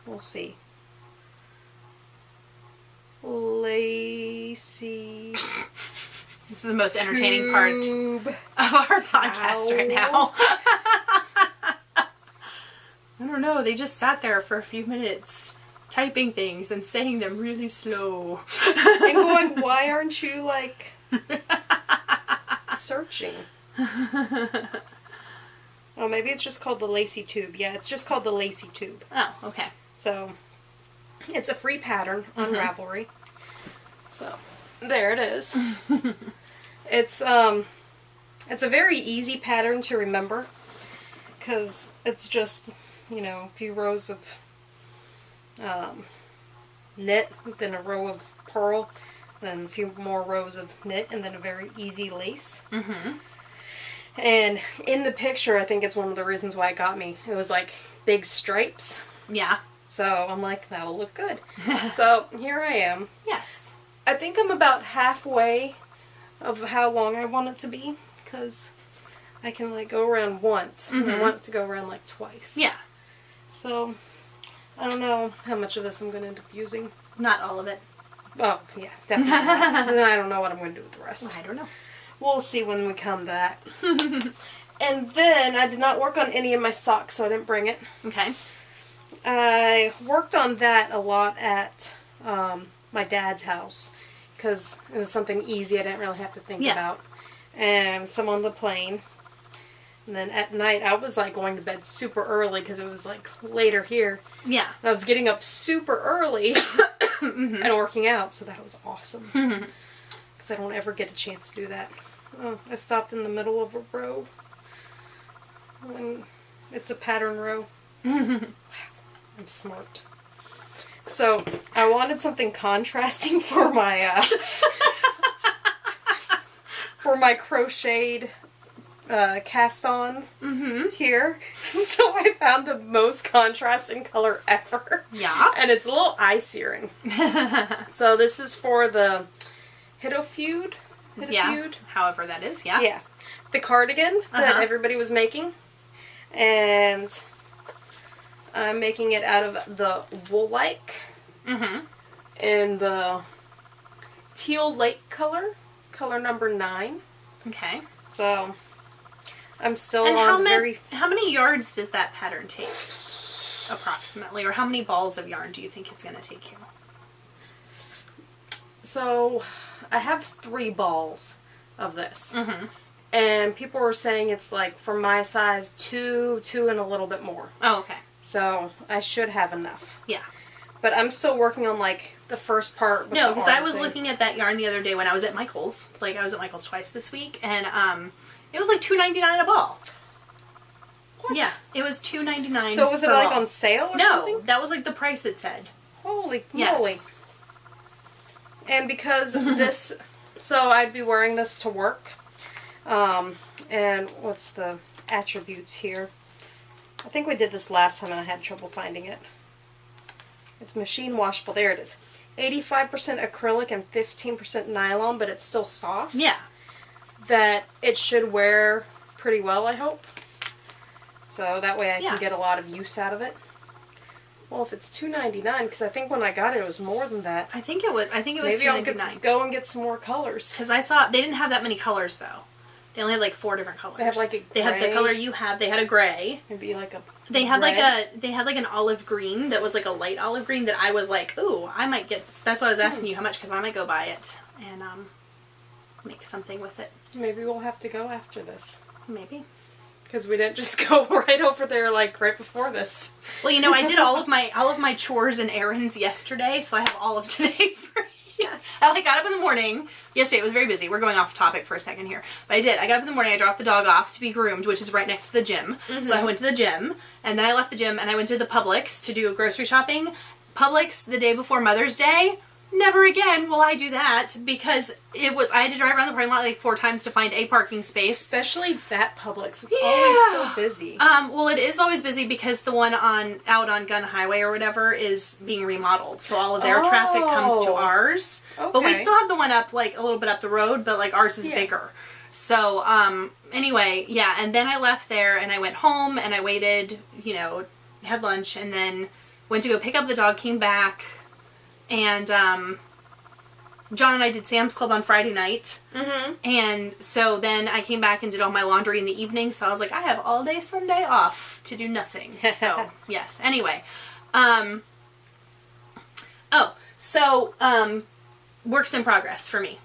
We'll see. Lacy This is the most entertaining part tube. of our podcast right now. I don't know. They just sat there for a few minutes typing things and saying them really slow. And going, why aren't you, like, searching? Oh, maybe it's just called the lacy tube. Yeah, it's just called the lacy tube. Oh, okay. So, it's a free pattern on Ravelry. So, there it is. It's a very easy pattern to remember because it's just, you know, a few rows of knit, then a row of purl, then a few more rows of knit, and then a very easy lace. Mm-hmm. And in the picture, I think it's one of the reasons why it got me. It was like big stripes. Yeah. So I'm like, that'll look good. So here I am. Yes. I think I'm about halfway of how long I want it to be because I can like go around once. And I want it to go around like twice. Yeah. So I don't know how much of this I'm going to end up using. Not all of it. Oh, yeah, definitely. And then I don't know what I'm going to do with the rest. I don't know. We'll see when we come to that. And then I did not work on any of my socks, so I didn't bring it. Okay. I worked on that a lot at my dad's house because it was something easy I didn't really have to think Yeah. about. And some on the plane. And then at night I was like going to bed super early because it was like later here. Yeah. And I was getting up super early and working out, so that was awesome. Because I don't ever get a chance to do that. Oh, I stopped in the middle of a row. And it's a pattern row. I'm smart. So, I wanted something contrasting for my, for my crocheted, cast on here. So I found the most contrasting color ever. Yeah. And it's a little eye-searing. So this is for the Hitofeud. Yeah. However that is. Yeah. Yeah. The cardigan that everybody was making. And I'm making it out of the Wool-like in the teal lake color number 9. Okay. So I'm still And on how many yards does that pattern take? Approximately. Or how many balls of yarn do you think it's going to take you? So I have 3 balls of this. And people were saying it's like, for my size, 2 and a little bit more. Oh, okay. So I should have enough. Yeah. But I'm still working on like the first part. With No, the because I arm was thing. looking at that yarn the other day when I was at Michael's. Like, I was at Michael's twice this week, and it was like $2.99 a ball. What? Yeah, it was $2.99. So was it per like ball. on sale or No, something? that was like the price it said. Holy Yes. moly. And because this, so I'd be wearing this to work. And what's the attributes here? I think we did this last time and I had trouble finding it. It's machine washable. There it is. 85% acrylic and 15% nylon, but it's still soft. Yeah. That it should wear pretty well, I hope. So that way I Yeah. can get a lot of use out of it. Well, if it's $2.99, because I think when I got it, it was more than that. I think it was Maybe I'll $2.99. go and get some more colors. Because I saw, they didn't have that many colors, though. They only had like 4 different colors. They have, like, a They had the gray. color you have. They had a gray. Maybe like a They had red. they had like an olive green that was like a light olive green that I was like, ooh, I might get this. That's why I was asking you how much, because I might go buy it and make something with it. Maybe we'll have to go after this. Maybe. Because we didn't just go right over there like right before this. Well, I did all of my chores and errands yesterday, so I have all of today free. Yes. I got up in the morning. Yesterday it was very busy. We're going off topic for a second here. But I did. I got up in the morning, I dropped the dog off to be groomed, which is right next to the gym. Mm-hmm. So I went to the gym, and then I left the gym, and I went to the Publix to do grocery shopping. Publix the day before Mother's Day. Never again will I do that, because I had to drive around the parking lot like 4 times to find a parking space. Especially that Publix. It's always so busy. Well, it is always busy because the one out on Gun Highway or whatever is being remodeled. So all of their traffic comes to ours. Okay. But we still have the one up like a little bit up the road, but like ours is bigger. So, anyway, yeah, and then I left there and I went home and I waited, had lunch, and then went to go pick up the dog, came back. And John and I did Sam's Club on Friday night. Mm-hmm. And so then I came back and did all my laundry in the evening. So I was like, I have all day Sunday off to do nothing. So, yes. Anyway. Works in progress for me.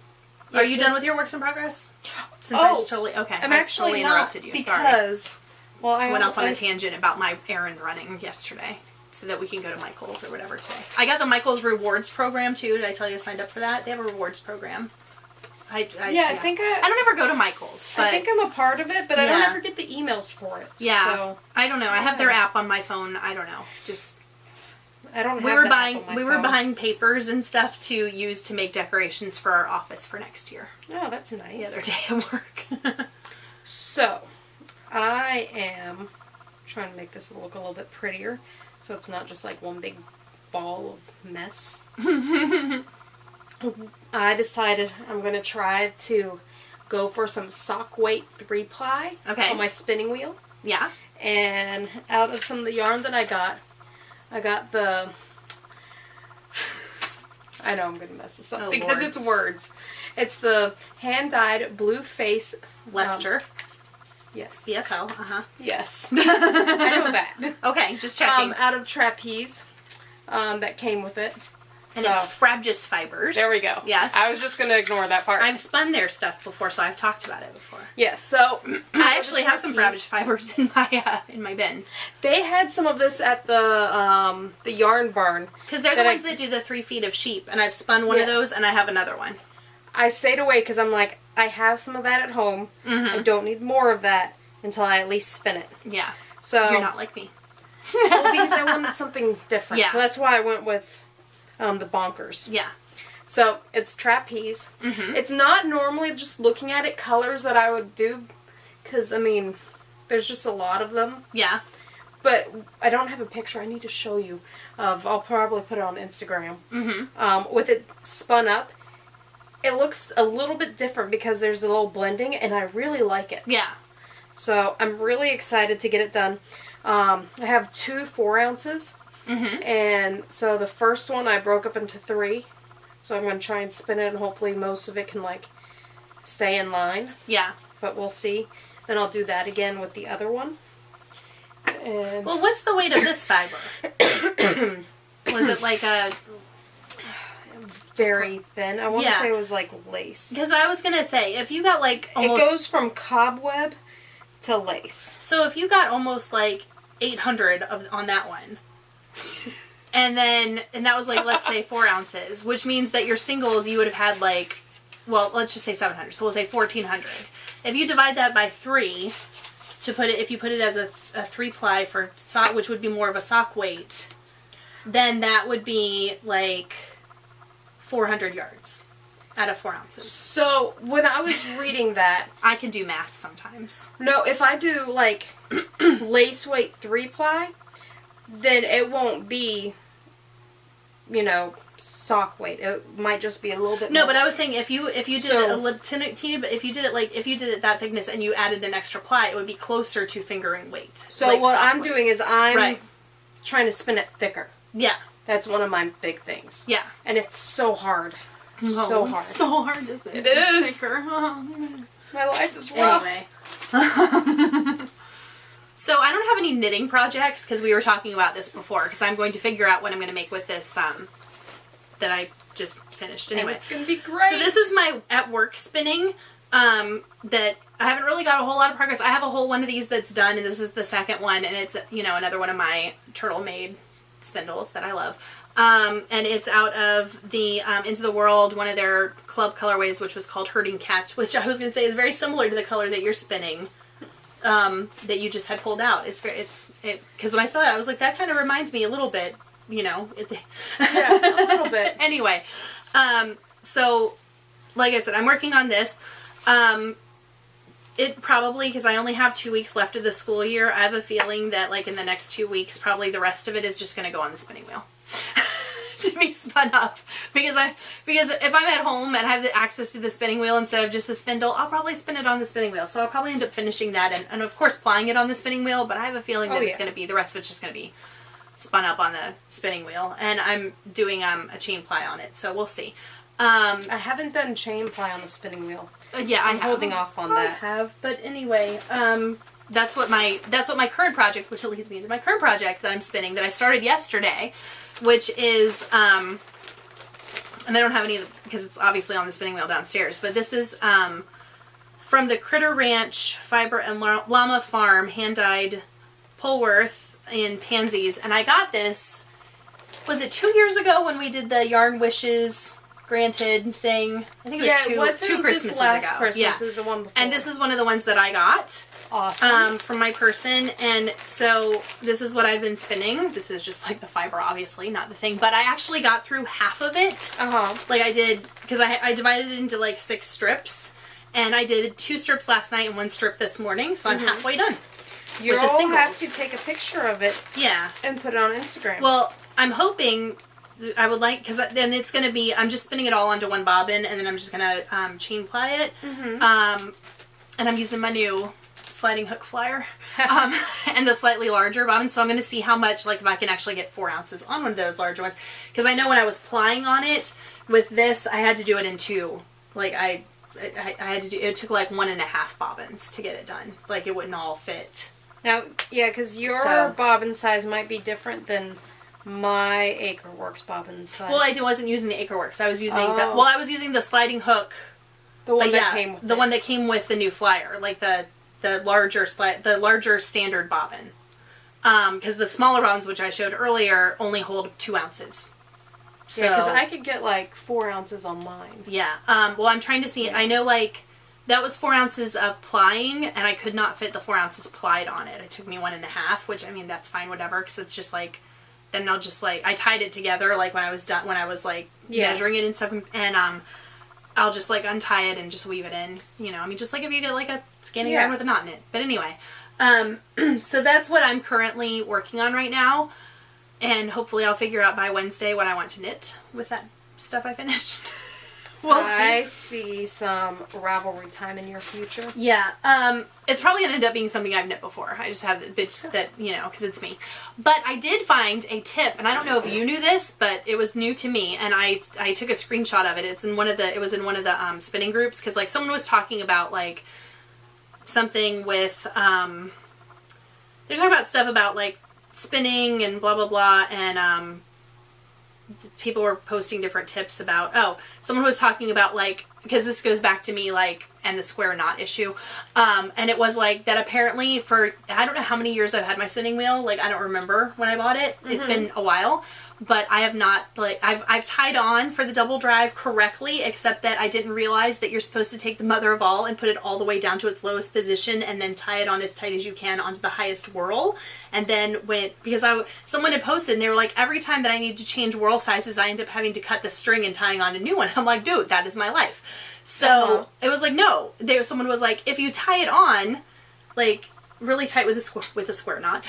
Are you done with your works in progress? Since I just totally... Okay. I'm actually totally interrupted you. Because... Sorry. Well, I went off on a tangent about my errand running yesterday. So that we can go to Michael's or whatever today. I got the Michael's rewards program too. Did I tell you I signed up for that? They have a rewards program. I think I don't ever go to Michael's. But I think I'm a part of it, but I don't ever get the emails for it. Yeah. So, I don't know. I have their app on my phone. I don't know. I don't. We were buying papers and stuff to use to make decorations for our office for next year. Oh, that's nice. The other day at work. So, I am trying to make this look a little bit prettier. So it's not just like one big ball of mess. I decided I'm going to try to go for some sock weight 3-ply on my spinning wheel. Yeah. And out of some of the yarn that I got the... I know I'm going to mess this up because it's words. It's the hand-dyed blue face... Leicester. Yes. BFL, uh-huh. Yes. I know that. Okay, just checking. Out of trapeze, that came with it. And it's Frabjous fibers. There we go. Yes. I was just going to ignore that part. I've spun their stuff before, so I've talked about it before. Yes, so... I actually have some Frabjous fibers in my bin. They had some of this at the Yarn Barn. Because they're the ones that do the 3 feet of sheep, and I've spun one of those, and I have another one. I stayed away because I'm like, I have some of that at home. Mm-hmm. I don't need more of that until I at least spin it. Yeah. So you're not like me. Well, because I wanted something different. Yeah. So that's why I went with the Bonkers. Yeah. So it's trapeze. Mm-hmm. It's not normally just looking at it colors that I would do because, I mean, there's just a lot of them. Yeah. But I don't have a picture I need to show you of. I'll probably put it on Instagram. Mm-hmm. With it spun up. It looks a little bit different because there's a little blending, and I really like it. Yeah. So I'm really excited to get it done. I have 2 4-ounces, and so the first one I broke up into 3. So I'm going to try and spin it, and hopefully most of it can, like, stay in line. Yeah. But we'll see. Then I'll do that again with the other one. And well, what's the weight of this fiber? Was it like a... Very thin. I want to say it was like lace. Because I was going to say, if you got like almost... It goes from cobweb to lace. So if you got almost like 800 on that one, and that was like, let's say 4 ounces, which means that your singles you would have had like, well, let's just say 700. So we'll say 1400. If you divide that by 3 to put it, if you put it as a 3-ply for sock, which would be more of a sock weight, then that would be like 400 yards out of 4 ounces. So, when I was reading that... I can do math sometimes. No, if I do, like, lace weight 3-ply, then it won't be, sock weight. It might just be a little bit more. No, but I was saying if you did it a little teeny bit, if you did it that thickness and you added an extra ply, it would be closer to fingering weight. So, like what I'm doing is I'm trying to spin it thicker. Yeah. That's one of my big things. Yeah. And it's so hard. It's so hard, isn't it? It is. Thicker. My life is rough. Anyway. So I don't have any knitting projects because we were talking about this before because I'm going to figure out what I'm going to make with this that I just finished. Anyway. And it's going to be great. So this is my at work spinning that I haven't really got a whole lot of progress. I have a whole one of these that's done, and this is the second one, and it's, you know, another one of my Turtle Made spindles that I love. And it's out of the Into the World, one of their club colorways, which was called Herding Cats, which I was going to say is very similar to the color that you're spinning, that you just had pulled out. Because when I saw that, I was like, that kind of reminds me a little bit, you know. Yeah, a little bit. Anyway, so, like I said, I'm working on this. It probably, because I only have 2 weeks left of the school year, I have a feeling that, like, in the next 2 weeks, probably the rest of it is just going to go on the spinning wheel. To be spun up. Because if I'm at home and I have the access to the spinning wheel instead of just the spindle, I'll probably spin it on the spinning wheel. So I'll probably end up finishing that and of course plying it on the spinning wheel, but I have a feeling that it's going to be, the rest of it's just going to be spun up on the spinning wheel. And I'm doing a chain ply on it, so we'll see. I haven't done chain ply on the spinning wheel. Yeah, I'm holding off on that. I have, but anyway, that's what my current project, which leads me into my current project that I'm spinning, that I started yesterday, which is, and I don't have any of the, because it's obviously on the spinning wheel downstairs, but this is from the Critter Ranch Fiber and Llama Farm hand-dyed Polworth in Pansies, and I got this, was it 2 years ago when we did the Yarn Wishes Granted thing? I think it was two Christmases ago. Christmas. Yeah. It was the one before. And this is one of the ones that I got. Awesome. From my person, and so this is what I've been spinning. This is just like the fiber, obviously, not the thing, but I actually got through half of it. Like I did, because I divided it into like 6 strips, and I did 2 strips last night and 1 strip this morning, so I'm halfway done. You'll have to take a picture of it. Yeah. And put it on Instagram. Well, I'm hoping, I would like, because then it's going to be, I'm just spinning it all onto one bobbin, and then I'm just going to chain ply it. And I'm using my new sliding hook flyer and the slightly larger bobbin, so I'm going to see how much, like if I can actually get 4 ounces on one of those larger ones, because I know when I was plying on it with this, I had to do it in 2, like I had to do, it took like 1.5 bobbins to get it done, like it wouldn't all fit. Now, yeah, because your bobbin size might be different than my Acreworks bobbin size. Well, I wasn't using the Acreworks, I was using I was using the sliding hook, the one that came with one that came with the new flyer, like the larger standard bobbin, because the smaller bobbins, which I showed earlier, only hold 2 ounces. So, yeah, because I could get like 4 ounces on mine. Yeah. Well, I'm trying to see. Yeah. I know, like that was 4 ounces of plying, and I could not fit the 4 ounces plied on it. It took me 1.5, which I mean that's fine, whatever. Because it's just like, then I'll just like I tied it together like when I was done, when I was like measuring it and stuff, and I'll just like untie it and just weave it in, you know, I mean, just like if you get like a scanning yarn with a knot in it. But anyway, so that's what I'm currently working on right now, and hopefully I'll figure out by Wednesday what I want to knit with that stuff I finished. I see some Ravelry time in your future. Yeah, it's probably going to end up being something I've knit before. I just have the bitch that, you know, because it's me. But I did find a tip, and I don't know if you knew this, but it was new to me, and I took a screenshot of it. It was in one of the spinning groups, because like someone was talking about like something with, they're talking about stuff about like spinning and blah blah blah, and people were posting different tips about, someone was talking about like, because this goes back to me like, and the square knot issue, and it was like that apparently for, I don't know how many years I've had my spinning wheel, like I don't remember when I bought it, it's been a while, but I have not, like, I've tied on for the double drive correctly, except that I didn't realize that you're supposed to take the mother of all and put it all the way down to its lowest position and then tie it on as tight as you can onto the highest whirl. And then because someone had posted and they were like, every time that I need to change whirl sizes, I end up having to cut the string and tying on a new one. I'm like, dude, that is my life. So it was like, no, someone was like, if you tie it on, like really tight with a square knot,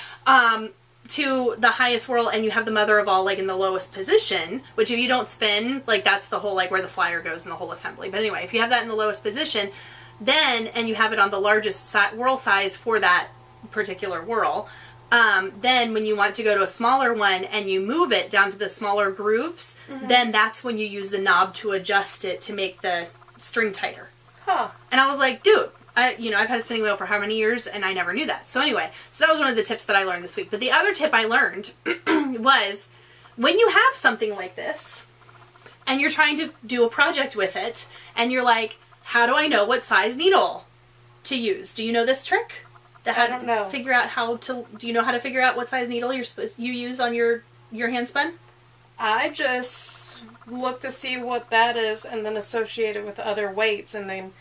to the highest whirl, and you have the mother of all like in the lowest position, which if you don't spin, like that's the whole like where the flyer goes in the whole assembly. But anyway, if you have that in the lowest position, then, and you have it on the largest whirl size for that particular whirl, then when you want to go to a smaller one and you move it down to the smaller grooves, then that's when you use the knob to adjust it to make the string tighter. And I was like, dude, I've had a spinning wheel for how many years, and I never knew that. So anyway, so that was one of the tips that I learned this week. But the other tip I learned was when you have something like this, and you're trying to do a project with it, and you're like, how do I know what size needle to use. Do you know this trick? I don't know. Figure out do you know how to figure out what size needle you use on your hand spun? I just look to see what that is and then associate it with other weights and then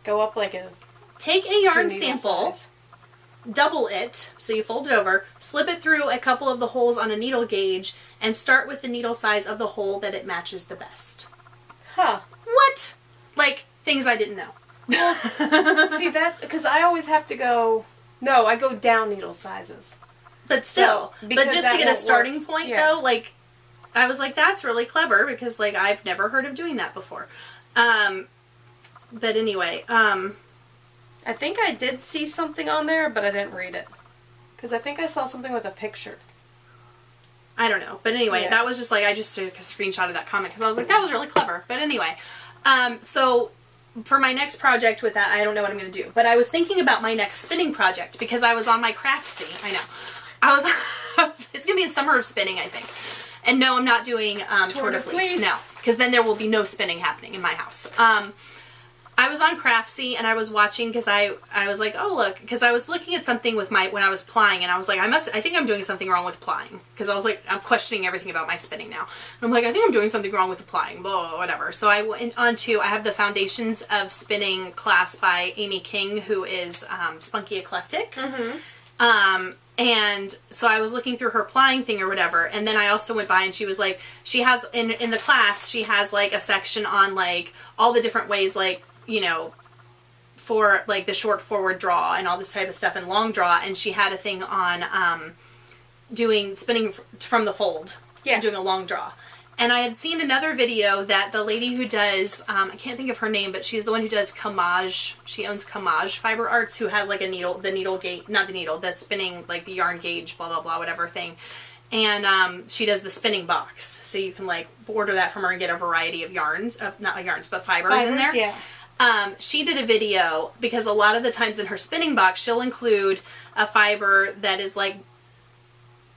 go up like a... Take a yarn 2 needle sample, size. double it, so you fold it over, slip it through a couple of the holes on a needle gauge, and start with the needle size of the hole that it matches the best. Huh. What? Like, things I didn't know. Well, see that, because I always have to go... No, I go down needle sizes. But still, So, but because just that to get a won't starting work. point, Yeah. though, like, I was like, that's really clever, because, like, I've never heard of doing that before. But anyway, I think I did see something on there, but I didn't read it. Because I think I saw something with a picture. I don't know. But anyway, Yeah. that was just like, I just took a screenshot of that comment because I was like, that was really clever. But anyway, so for my next project with that, I don't know what I'm going to do. But I was thinking about my next spinning project because I was on my Craftsy. I know. It's going to be in summer of spinning, I think. And no, I'm not doing Tour de Fleece. No, because then there will be no spinning happening in my house. I was on Craftsy and I was watching because I was like, oh look, because I was looking at something with when I was plying and I was like, I think I'm doing something wrong with plying because I was like, I'm questioning everything about my spinning now. And I'm like, I think I'm doing something wrong with the plying, blah, blah, whatever. So I went on to, I have the Foundations of Spinning class by Amy King, who is Spunky Eclectic. Mm-hmm. And so I was looking through her plying thing or whatever, and then I also went by and she was like, she has, in the class, she has like a section on like all the different ways, like, you know, for like the short forward draw and all this type of stuff and long draw, and she had a thing on doing spinning from the fold, Yeah. doing a long draw. And I had seen another video that the lady who does, I can't think of her name, but she's the one who does Kamaj. She owns Kamaj Fiber Arts, who has like a needle, the needle gauge, not the needle, the spinning, like the yarn gauge, blah, blah, blah, whatever thing. And she does the spinning box. So you can like order that from her and get a variety of yarns, of not yarns, but fibers in there. Yeah. She did a video because a lot of the times in her spinning box, she'll include a fiber that is like,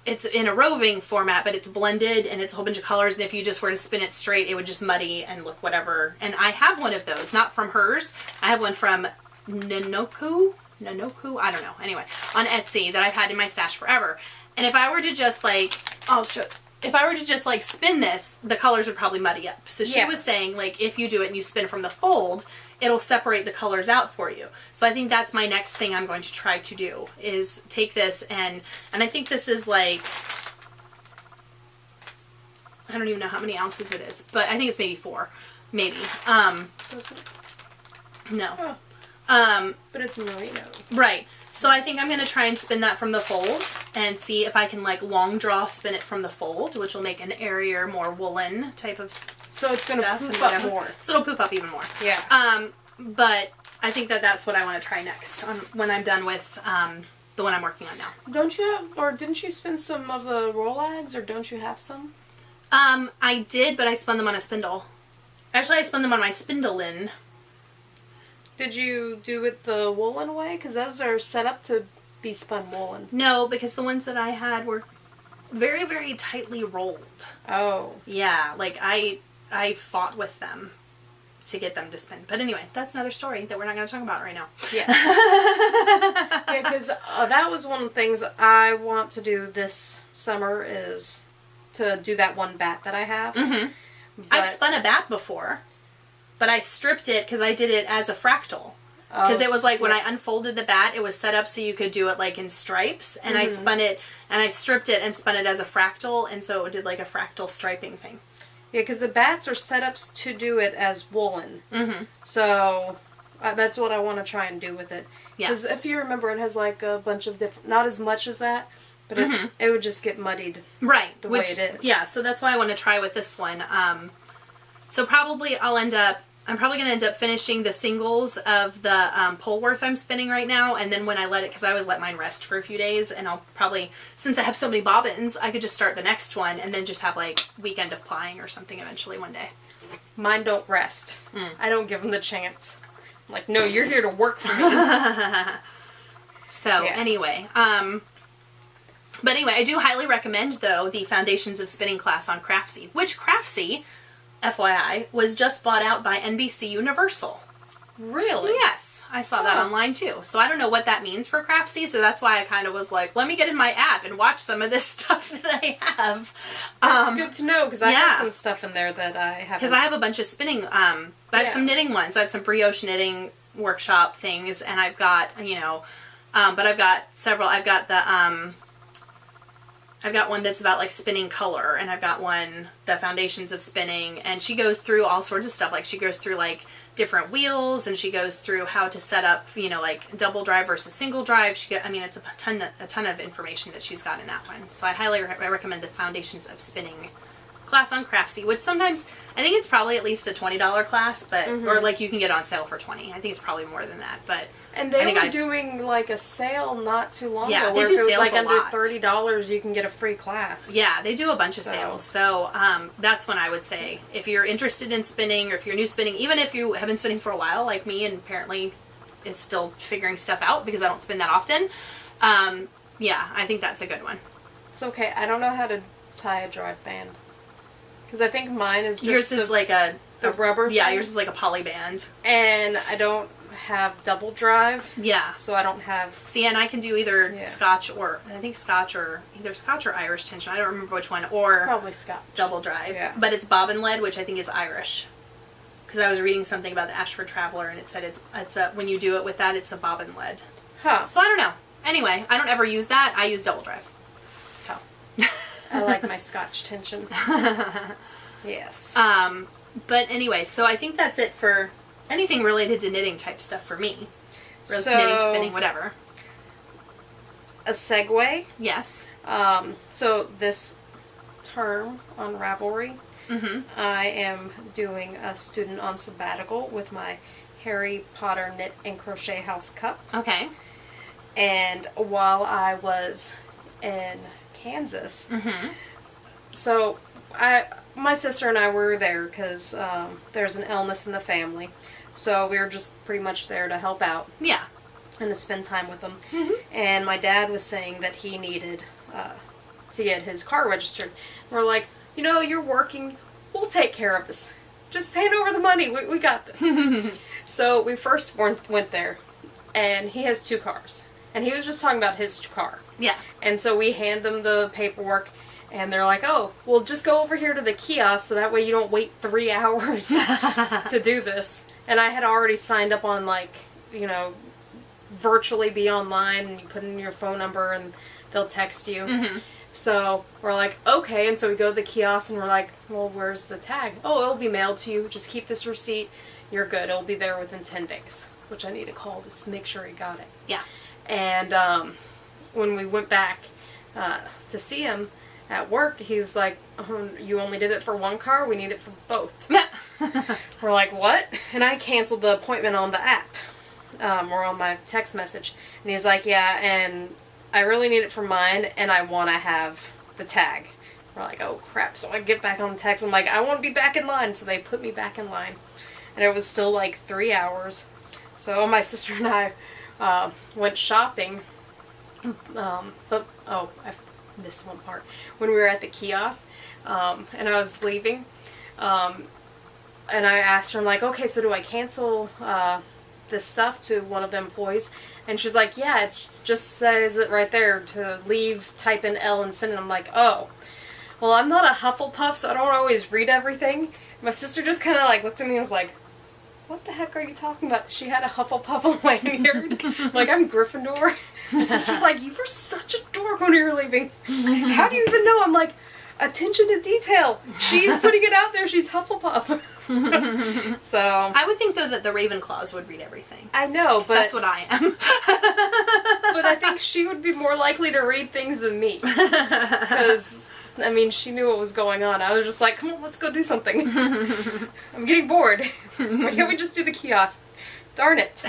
it's in a roving format, but it's blended and it's a whole bunch of colors. And if you just were to spin it straight, it would just muddy and look whatever. And I have one of those, not from hers. I have one from Nanoku, I don't know. Anyway, on Etsy that I've had in my stash forever. And if I were to just like, if I were to just like spin this, the colors would probably muddy up. So she was saying like, if you do it and you spin from the fold, it'll separate the colors out for you. So I think that's my next thing I'm going to try to do is take this and I think this is like, I don't even know how many ounces it is, but I think it's maybe 4, maybe. Does it? No. Oh. But it's merino. Right. So I think I'm going to try and spin that from the fold and see if I can like long draw spin it from the fold, which will make an airier, more woolen type of So it's going to stuff and poof up whatever. more. So it'll poof up even more. Yeah. But I think that's what I want to try next when I'm done with the one I'm working on now. Don't you have, or didn't you spin some of the Rolags, or don't you have some? I did, but I spun them on a spindle. Actually, I spun them on my Spindolin. Did you do it the woolen way? Because those are set up to be spun woolen. No, because the ones that I had were very, very tightly rolled. Oh. Yeah, like I fought with them to get them to spin. But anyway, that's another story that we're not going to talk about right now. Yeah. Yeah, because that was one of the things I want to do this summer is to do that one bat that I have. Mm-hmm. I've spun a bat before, but I stripped it because I did it as a fractal. Because it was like when I unfolded the bat, it was set up so you could do it like in stripes, and I spun it, and I stripped it and spun it as a fractal, and so it did like a fractal striping thing. Yeah, because the bats are set up to do it as woolen. Mm-hmm. So that's what I want to try and do with it. Yeah. Because if you remember, it has like a bunch of different, not as much as that, but it would just get muddied. Right. The way it is. Yeah, so that's why I want to try with this one. So probably I'm probably going to end up finishing the singles of the Polworth I'm spinning right now, and then when I let it, because I always let mine rest for a few days, and I'll probably, since I have so many bobbins, I could just start the next one and then just have like weekend of plying or something eventually one day. Mine don't rest. I don't give them the chance. Like, no, you're here to work for me. So anyway, but anyway, I do highly recommend though the Foundations of Spinning class on Craftsy, which Craftsy, FYI, was just bought out by NBC Universal. Really? Yes, I saw that online too. So I don't know what that means for Craftsy, so that's why I kind of was like, let me get in my app and watch some of this stuff that I have. That's good to know, because I have some stuff in there that I haven't. Because I have a bunch of spinning, I have some knitting ones. I have some brioche knitting workshop things, and I've got, but I've got several. I've got one that's about, like, spinning color, and I've got one, the foundations of spinning, and she goes through all sorts of stuff. Like, she goes through, like, different wheels, and she goes through how to set up, like, double drive versus single drive. It's a ton of information that she's got in that one. So I highly recommend the Foundations of Spinning class on Craftsy, which sometimes, I think it's probably at least a $20 class, but, or, like, you can get on sale for $20. I think it's probably more than that, but... And they were doing, like, a sale not too long ago. They do if it was, sales like, a under lot. $30, you can get a free class. Yeah, they do a bunch of sales. So that's when I would say, if you're interested in spinning, or if you're new spinning, even if you have been spinning for a while, like me, and apparently is still figuring stuff out because I don't spin that often, I think that's a good one. It's okay. I don't know how to tie a drive band. Because I think mine is just yours is like a rubber Yeah, thing. yours is like a poly band. And I don't have double drive. Yeah. So I don't have... See, and I can do either Scotch or either Scotch or Irish tension. I don't remember which one. Or it's probably Scotch. Double drive. Yeah. But it's bobbin lead, which I think is Irish. Because I was reading something about the Ashford Traveler, and it said it's a, when you do it with that, it's a bobbin lead. Huh. So I don't know. Anyway, I don't ever use that. I use double drive. So. I like my Scotch tension. Yes. But anyway, so I think that's it for anything related to knitting type stuff for me. Knitting, spinning, whatever. A segue. Yes. So this term on Ravelry, I am doing a student on sabbatical with my Harry Potter Knit and Crochet House cup. Okay. And while I was in Kansas, so my sister and I were there because there's an illness in the family. So we were just pretty much there to help out. Yeah. And to spend time with them. And my dad was saying that he needed to get his car registered. We're like, you're working. We'll take care of this. Just hand over the money. We got this. So we first went there. And he has 2 cars. And he was just talking about his car. Yeah. And so we hand them the paperwork. And they're like, oh, well, just go over here to the kiosk so that way you don't wait 3 hours to do this. And I had already signed up on, like, virtually be online, and you put in your phone number and they'll text you. So we're like, okay. And so we go to the kiosk and we're like, well, where's the tag? Oh, it'll be mailed to you. Just keep this receipt. You're good. It'll be there within 10 days, which I need to call just to make sure he got it. Yeah. And when we went back to see him at work, he was like, you only did it for 1 car? We need it for both. We're like, what? And I canceled the appointment on the app, or on my text message. And he's like, yeah, and I really need it for mine, and I want to have the tag. We're like, oh crap. So I get back on the text. I'm like, I want to be back in line. So they put me back in line. And it was still like 3 hours. So my sister and I went shopping. But I missed one part. When we were at the kiosk, and I was leaving, and I asked her, I'm like, okay, so do I cancel this stuff to one of the employees? And she's like, yeah, it just says it right there to leave, type in L and send it. I'm like, oh. Well, I'm not a Hufflepuff, so I don't always read everything. My sister just kind of like looked at me and was like, what the heck are you talking about? She had a Hufflepuff lanyard. Like, I'm Gryffindor. My sister's like, you were such a dork when you were leaving. How do you even know? I'm like, attention to detail. She's putting it out there. She's Hufflepuff. So I would think, though, that the Ravenclaws would read everything. I know, but that's what I am. But I think she would be more likely to read things than me. Because, I mean, she knew what was going on. I was just like, come on, let's go do something. I'm getting bored. Why can't we just do the kiosk? Darn it.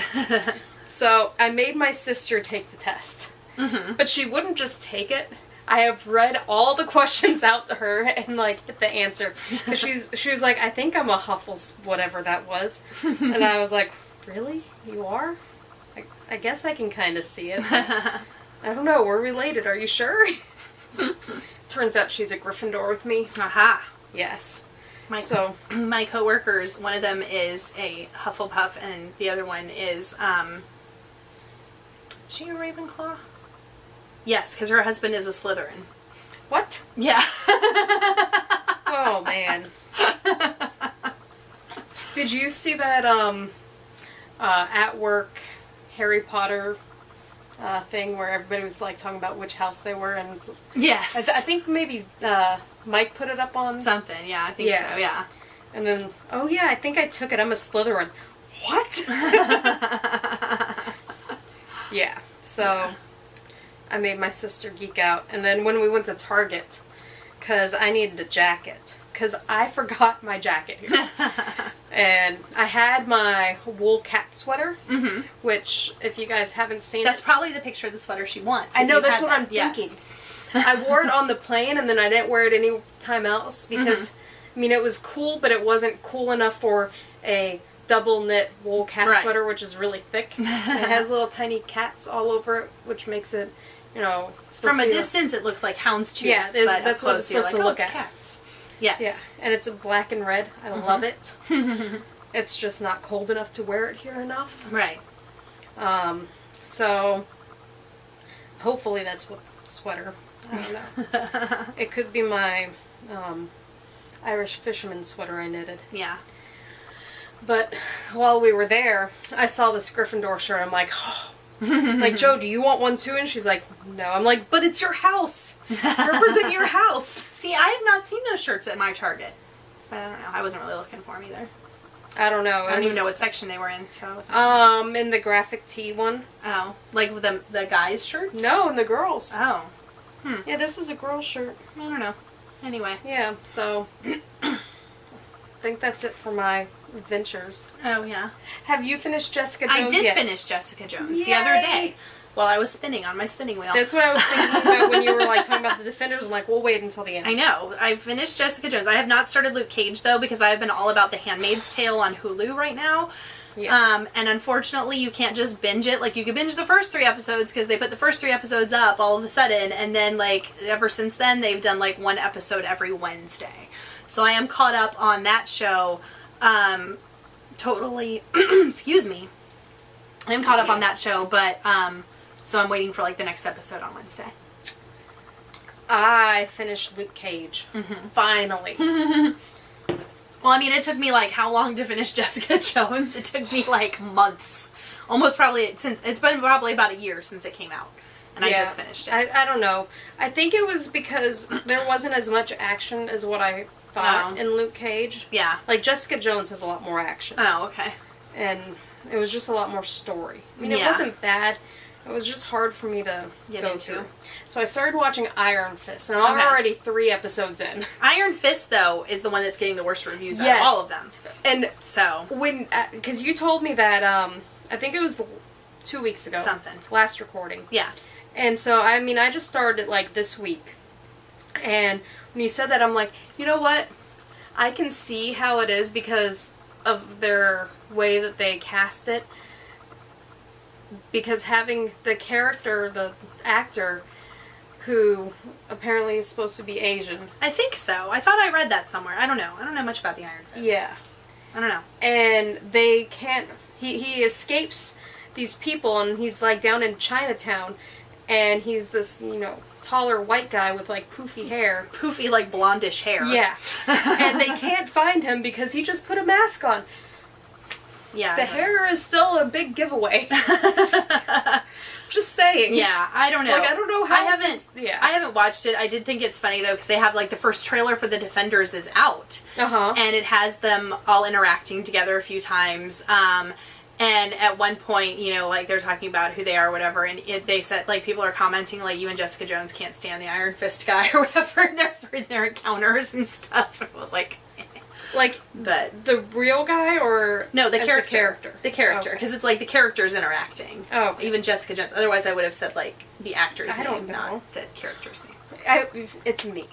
So I made my sister take the test. But she wouldn't just take it. I have read all the questions out to her and, like, get the answer. Because she was like, I think I'm a Huffles, whatever that was. And I was like, really? You are? I guess I can kind of see it. I don't know. We're related. Are you sure? Turns out she's a Gryffindor with me. Aha. Yes. My coworkers, one of them is a Hufflepuff, and the other one is she a Ravenclaw? Yes, because her husband is a Slytherin. What? Yeah. Oh, man. Did you see that at work Harry Potter thing where everybody was like talking about which house they were? And Yes. I think maybe Mike put it up on something. Yeah, I think so. Yeah. And then, oh yeah, I think I took it. I'm a Slytherin. What? Yeah. So I made my sister geek out. And then when we went to Target, because I needed a jacket, because I forgot my jacket here. And I had my wool cat sweater, which, if you guys haven't seen That's probably the picture of the sweater she wants. I know, that's what I'm thinking. Yes. I wore it on the plane, and then I didn't wear it any time else, because, I mean, it was cool, but it wasn't cool enough for a double knit wool cat sweater, which is really thick. It has little tiny cats all over it, which makes it, you know, from a distance it looks like houndstooth. Yeah, but that's what it's supposed to look at. Cats. Yes. Yeah, and it's black and red. I love it. It's just not cold enough to wear it here enough. Right. So hopefully that's what sweater. I don't know. It could be my Irish fisherman sweater I knitted. Yeah. But while we were there, I saw this Gryffindor shirt. I'm like, oh. Like, Joe, do you want one too? And she's like, no. I'm like, but it's your house. Represent your house. See, I have not seen those shirts at my Target. But I don't know. I wasn't really looking for them either. I don't know. I don't even know what section they were in. So in the graphic tee one. Oh, like the guys' shirts? No, in the girls. Oh. Yeah, this is a girl's shirt. I don't know. Anyway. Yeah, so I think that's it for my adventures. Oh, yeah. Have you finished Jessica Jones I did yet? finish Jessica Jones Yay! The other day while I was spinning on my spinning wheel. That's what I was thinking about when you were like talking about the Defenders. I'm like, we'll wait until the end. I know. I finished Jessica Jones. I have not started Luke Cage, though, because I've been all about The Handmaid's Tale on Hulu right now. Yeah. And unfortunately, you can't just binge it. Like, you could binge the first 3 episodes because they put the first 3 episodes up all of a sudden, and then, like, ever since then, they've done, like, 1 episode every Wednesday. So I am caught up on that show. Totally, excuse me. I am caught up on that show, but, so I'm waiting for, like, the next episode on Wednesday. I finished Luke Cage. Finally. Well, I mean, it took me, like, how long to finish Jessica Jones? It took me, like, months. Almost probably, it's been probably about a year since it came out. And I just finished it. I don't know. I think it was because there wasn't as much action as what I thought in Luke Cage. Yeah. Like, Jessica Jones has a lot more action. Oh, okay. And it was just a lot more story. I mean, it wasn't bad. It was just hard for me to go into. So I started watching Iron Fist, and I'm already 3 episodes in. Iron Fist, though, is the one that's getting the worst reviews out of all of them. And so when, because you told me that, I think it was 2 weeks ago. Something. Last recording. Yeah. And so, I mean, I just started it, like, this week. And when you said that, I'm like, you know what? I can see how it is because of their way that they cast it. Because having the character, the actor, who apparently is supposed to be Asian. I think so. I thought I read that somewhere. I don't know. I don't know much about the Iron Fist. Yeah. I don't know. And they can't... He escapes these people, and he's, like, down in Chinatown, and he's this, you know, taller white guy with, like, poofy hair. Poofy, like, blondish hair. Yeah. And they can't find him because he just put a mask on. Yeah. The hair is still a big giveaway. Just saying. Yeah, I don't know. Like, I don't know how... I haven't watched it. I did think it's funny, though, because they have, like, the first trailer for The Defenders is out. Uh-huh. And it has them all interacting together a few times. And at one point, you know, like, they're talking about who they are or whatever, and they said, like, people are commenting, like, you and Jessica Jones can't stand the Iron Fist guy or whatever in their encounters and stuff. And I was like... Like, but the real guy, or... No, the character. The character. Because it's like the characters interacting. Oh, okay. Even Jessica Jones. Otherwise, I would have said, like, the actor's name, don't know. not the character's name. It's me.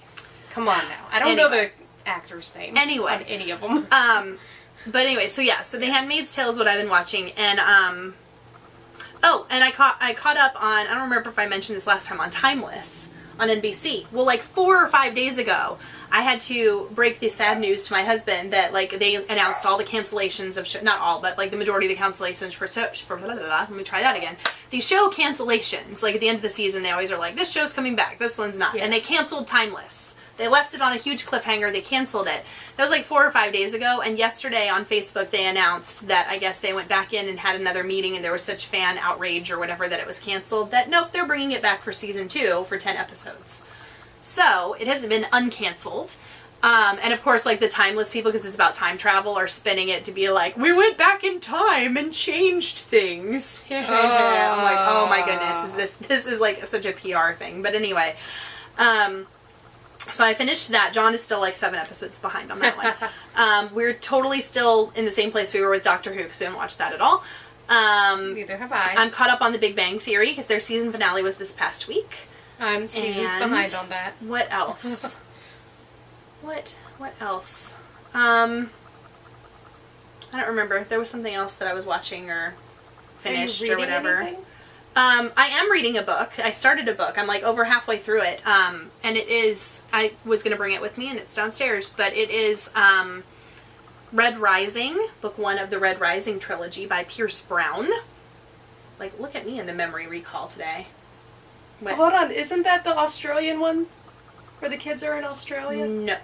Come on now. I don't know the actor's name. Anyway. On any of them. But anyway, so yeah, so The Handmaid's Tale is what I've been watching, and, oh, and I caught up on, I don't remember if I mentioned this last time, on Timeless on NBC. Well, like 4 or 5 days ago, I had to break the sad news to my husband that like they announced all the cancellations of not all, but like the majority of the cancellations let me try that again. The show cancellations, like at the end of the season, they always are like, this show's coming back, this one's not. Yeah. And they canceled Timeless. They left it on a huge cliffhanger. They canceled it. That was like 4 or 5 days ago. And yesterday on Facebook, they announced that I guess they went back in and had another meeting and there was such fan outrage or whatever that it was canceled that nope, they're bringing it back for season 2 for 10 episodes. So it hasn't been uncanceled. And of course, like the Timeless people, because it's about time travel, are spinning it to be like, we went back in time and changed things. I'm like, oh my goodness, this is like such a PR thing. But anyway, so I finished that. John is still like 7 episodes behind on that one. We're totally still in the same place we were with Doctor Who because we haven't watched that at all. Neither have I. I'm caught up on The Big Bang Theory because their season finale was this past week. I'm seasons behind on that. What else? What else? I don't remember. There was something else that I was watching or finished or whatever. Anything? I am reading a book. I started a book. I'm like over halfway through it. And it is, I was going to bring it with me and it's downstairs, but it is Red Rising, book 1 of the Red Rising trilogy by Pierce Brown. Like, look at me in the memory recall today. What? Hold on, isn't that the Australian one? Where the kids are in Australia? No.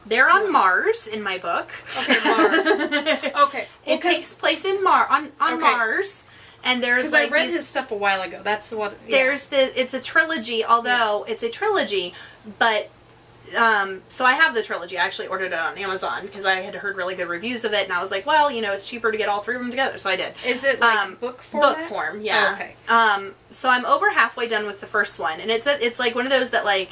They're on Mars in my book. Okay, Mars. Okay. It takes place in on Mars. And there's like I read his stuff a while ago. That's the one. Yeah. It's a trilogy, although it's a trilogy, but so I have the trilogy. I actually ordered it on Amazon because I had heard really good reviews of it, and I was like, well, you know, it's cheaper to get all 3 of them together, so I did. Is it like book format? Book form, yeah. Oh, okay. So I'm over halfway done with the first one, and it's like one of those that like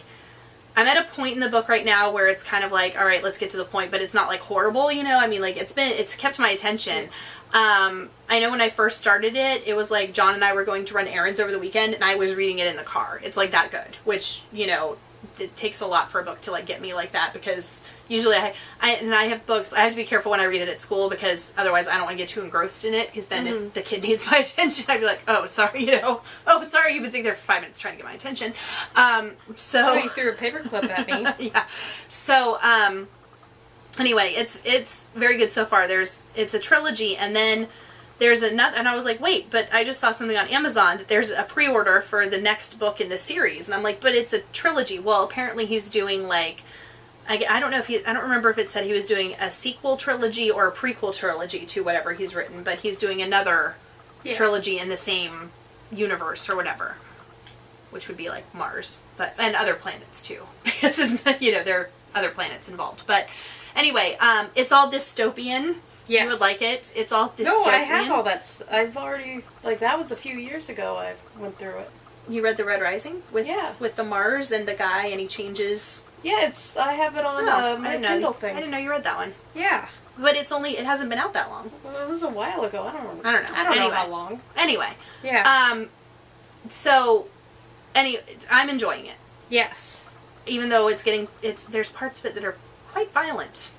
I'm at a point in the book right now where it's kind of like, all right, let's get to the point, but it's not like horrible, you know. I mean, like it's kept my attention. I know when I first started it, it was like John and I were going to run errands over the weekend and I was reading it in the car. It's like that good, which, you know, it takes a lot for a book to like get me like that because usually I have books, I have to be careful when I read it at school because otherwise I don't want to get too engrossed in it because then if the kid needs my attention, I'd be like, oh, sorry, you know, oh, sorry, you've been sitting there for 5 minutes trying to get my attention. So you threw a paperclip at me. Yeah. So, anyway, it's very good so far. It's a trilogy, and then there's another, and I was like, wait, but I just saw something on Amazon that there's a pre-order for the next book in the series, and I'm like, but it's a trilogy. Well, apparently he's doing like, I don't know if I don't remember if it said he was doing a sequel trilogy or a prequel trilogy to whatever he's written, but he's doing another trilogy in the same universe or whatever, which would be like Mars, and other planets too, because you know there are other planets involved, but. Anyway, it's all dystopian. Yes. You would like it. It's all dystopian. No, I have all that. I've already, like, that was a few years ago I went through it. You read The Red Rising? With the Mars and the guy and he changes? Yeah, I have it on my Kindle thing. I didn't know you read that one. Yeah. But it hasn't been out that long. Well, it was a while ago. I don't know. I don't know how long. Anyway. Yeah. I'm enjoying it. Yes. Even though there's parts of it that are quite violent.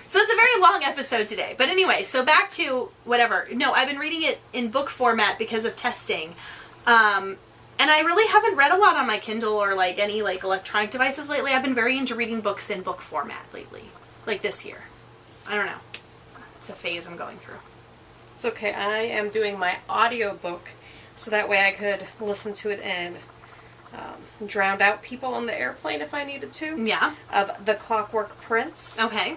So it's a very long episode today. But anyway, so back to whatever. No, I've been reading it in book format because of testing. And I really haven't read a lot on my Kindle or like any like electronic devices lately. I've been very into reading books in book format lately. Like this year. I don't know. It's a phase I'm going through. It's okay. I am doing my audiobook so that way I could listen to it and drowned out people on the airplane if I needed to. Yeah. Of The Clockwork Prince. Okay.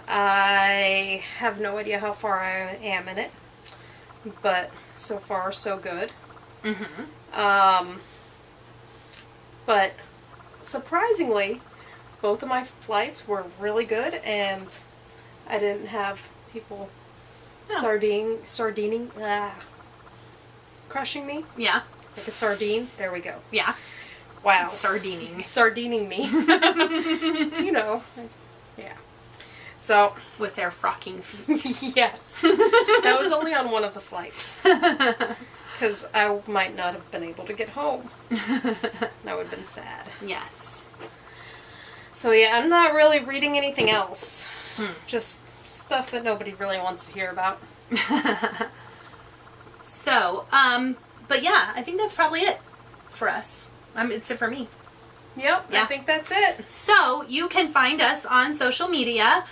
I have no idea how far I am in it, but so far so good. Mm-hmm. But surprisingly, both of my flights were really good, and I didn't have people crushing me. Yeah. Like a sardine. There we go. Yeah. Wow. Sardining me. You know. Yeah. So. With their frocking feet. Yes. That was only on one of the flights. Because I might not have been able to get home. That would have been sad. Yes. So yeah, I'm not really reading anything else. Just stuff that nobody really wants to hear about. So, but yeah, I think that's probably it for us. It's it for me. Yep, Yeah. I think that's it. So you can find us on social media.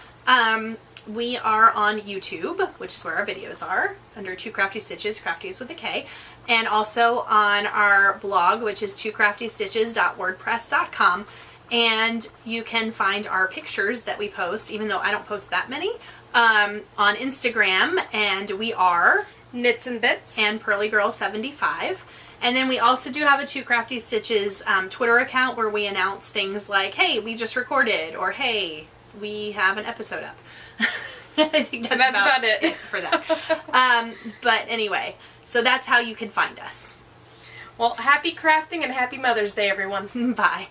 We are on YouTube, which is where our videos are, under Two Crafty Stitches, Crafty is with a K, and also on our blog, which is twocraftystitches.wordpress.com. And you can find our pictures that we post, even though I don't post that many, on Instagram, and we are Knits and Bits. and PearlyGirl75. And then we also do have a Two Crafty Stitches Twitter account where we announce things like, hey, we just recorded, or hey, we have an episode up. I think that's about it for that. But anyway, so that's how you can find us. Well, happy crafting and happy Mother's Day, everyone. Bye.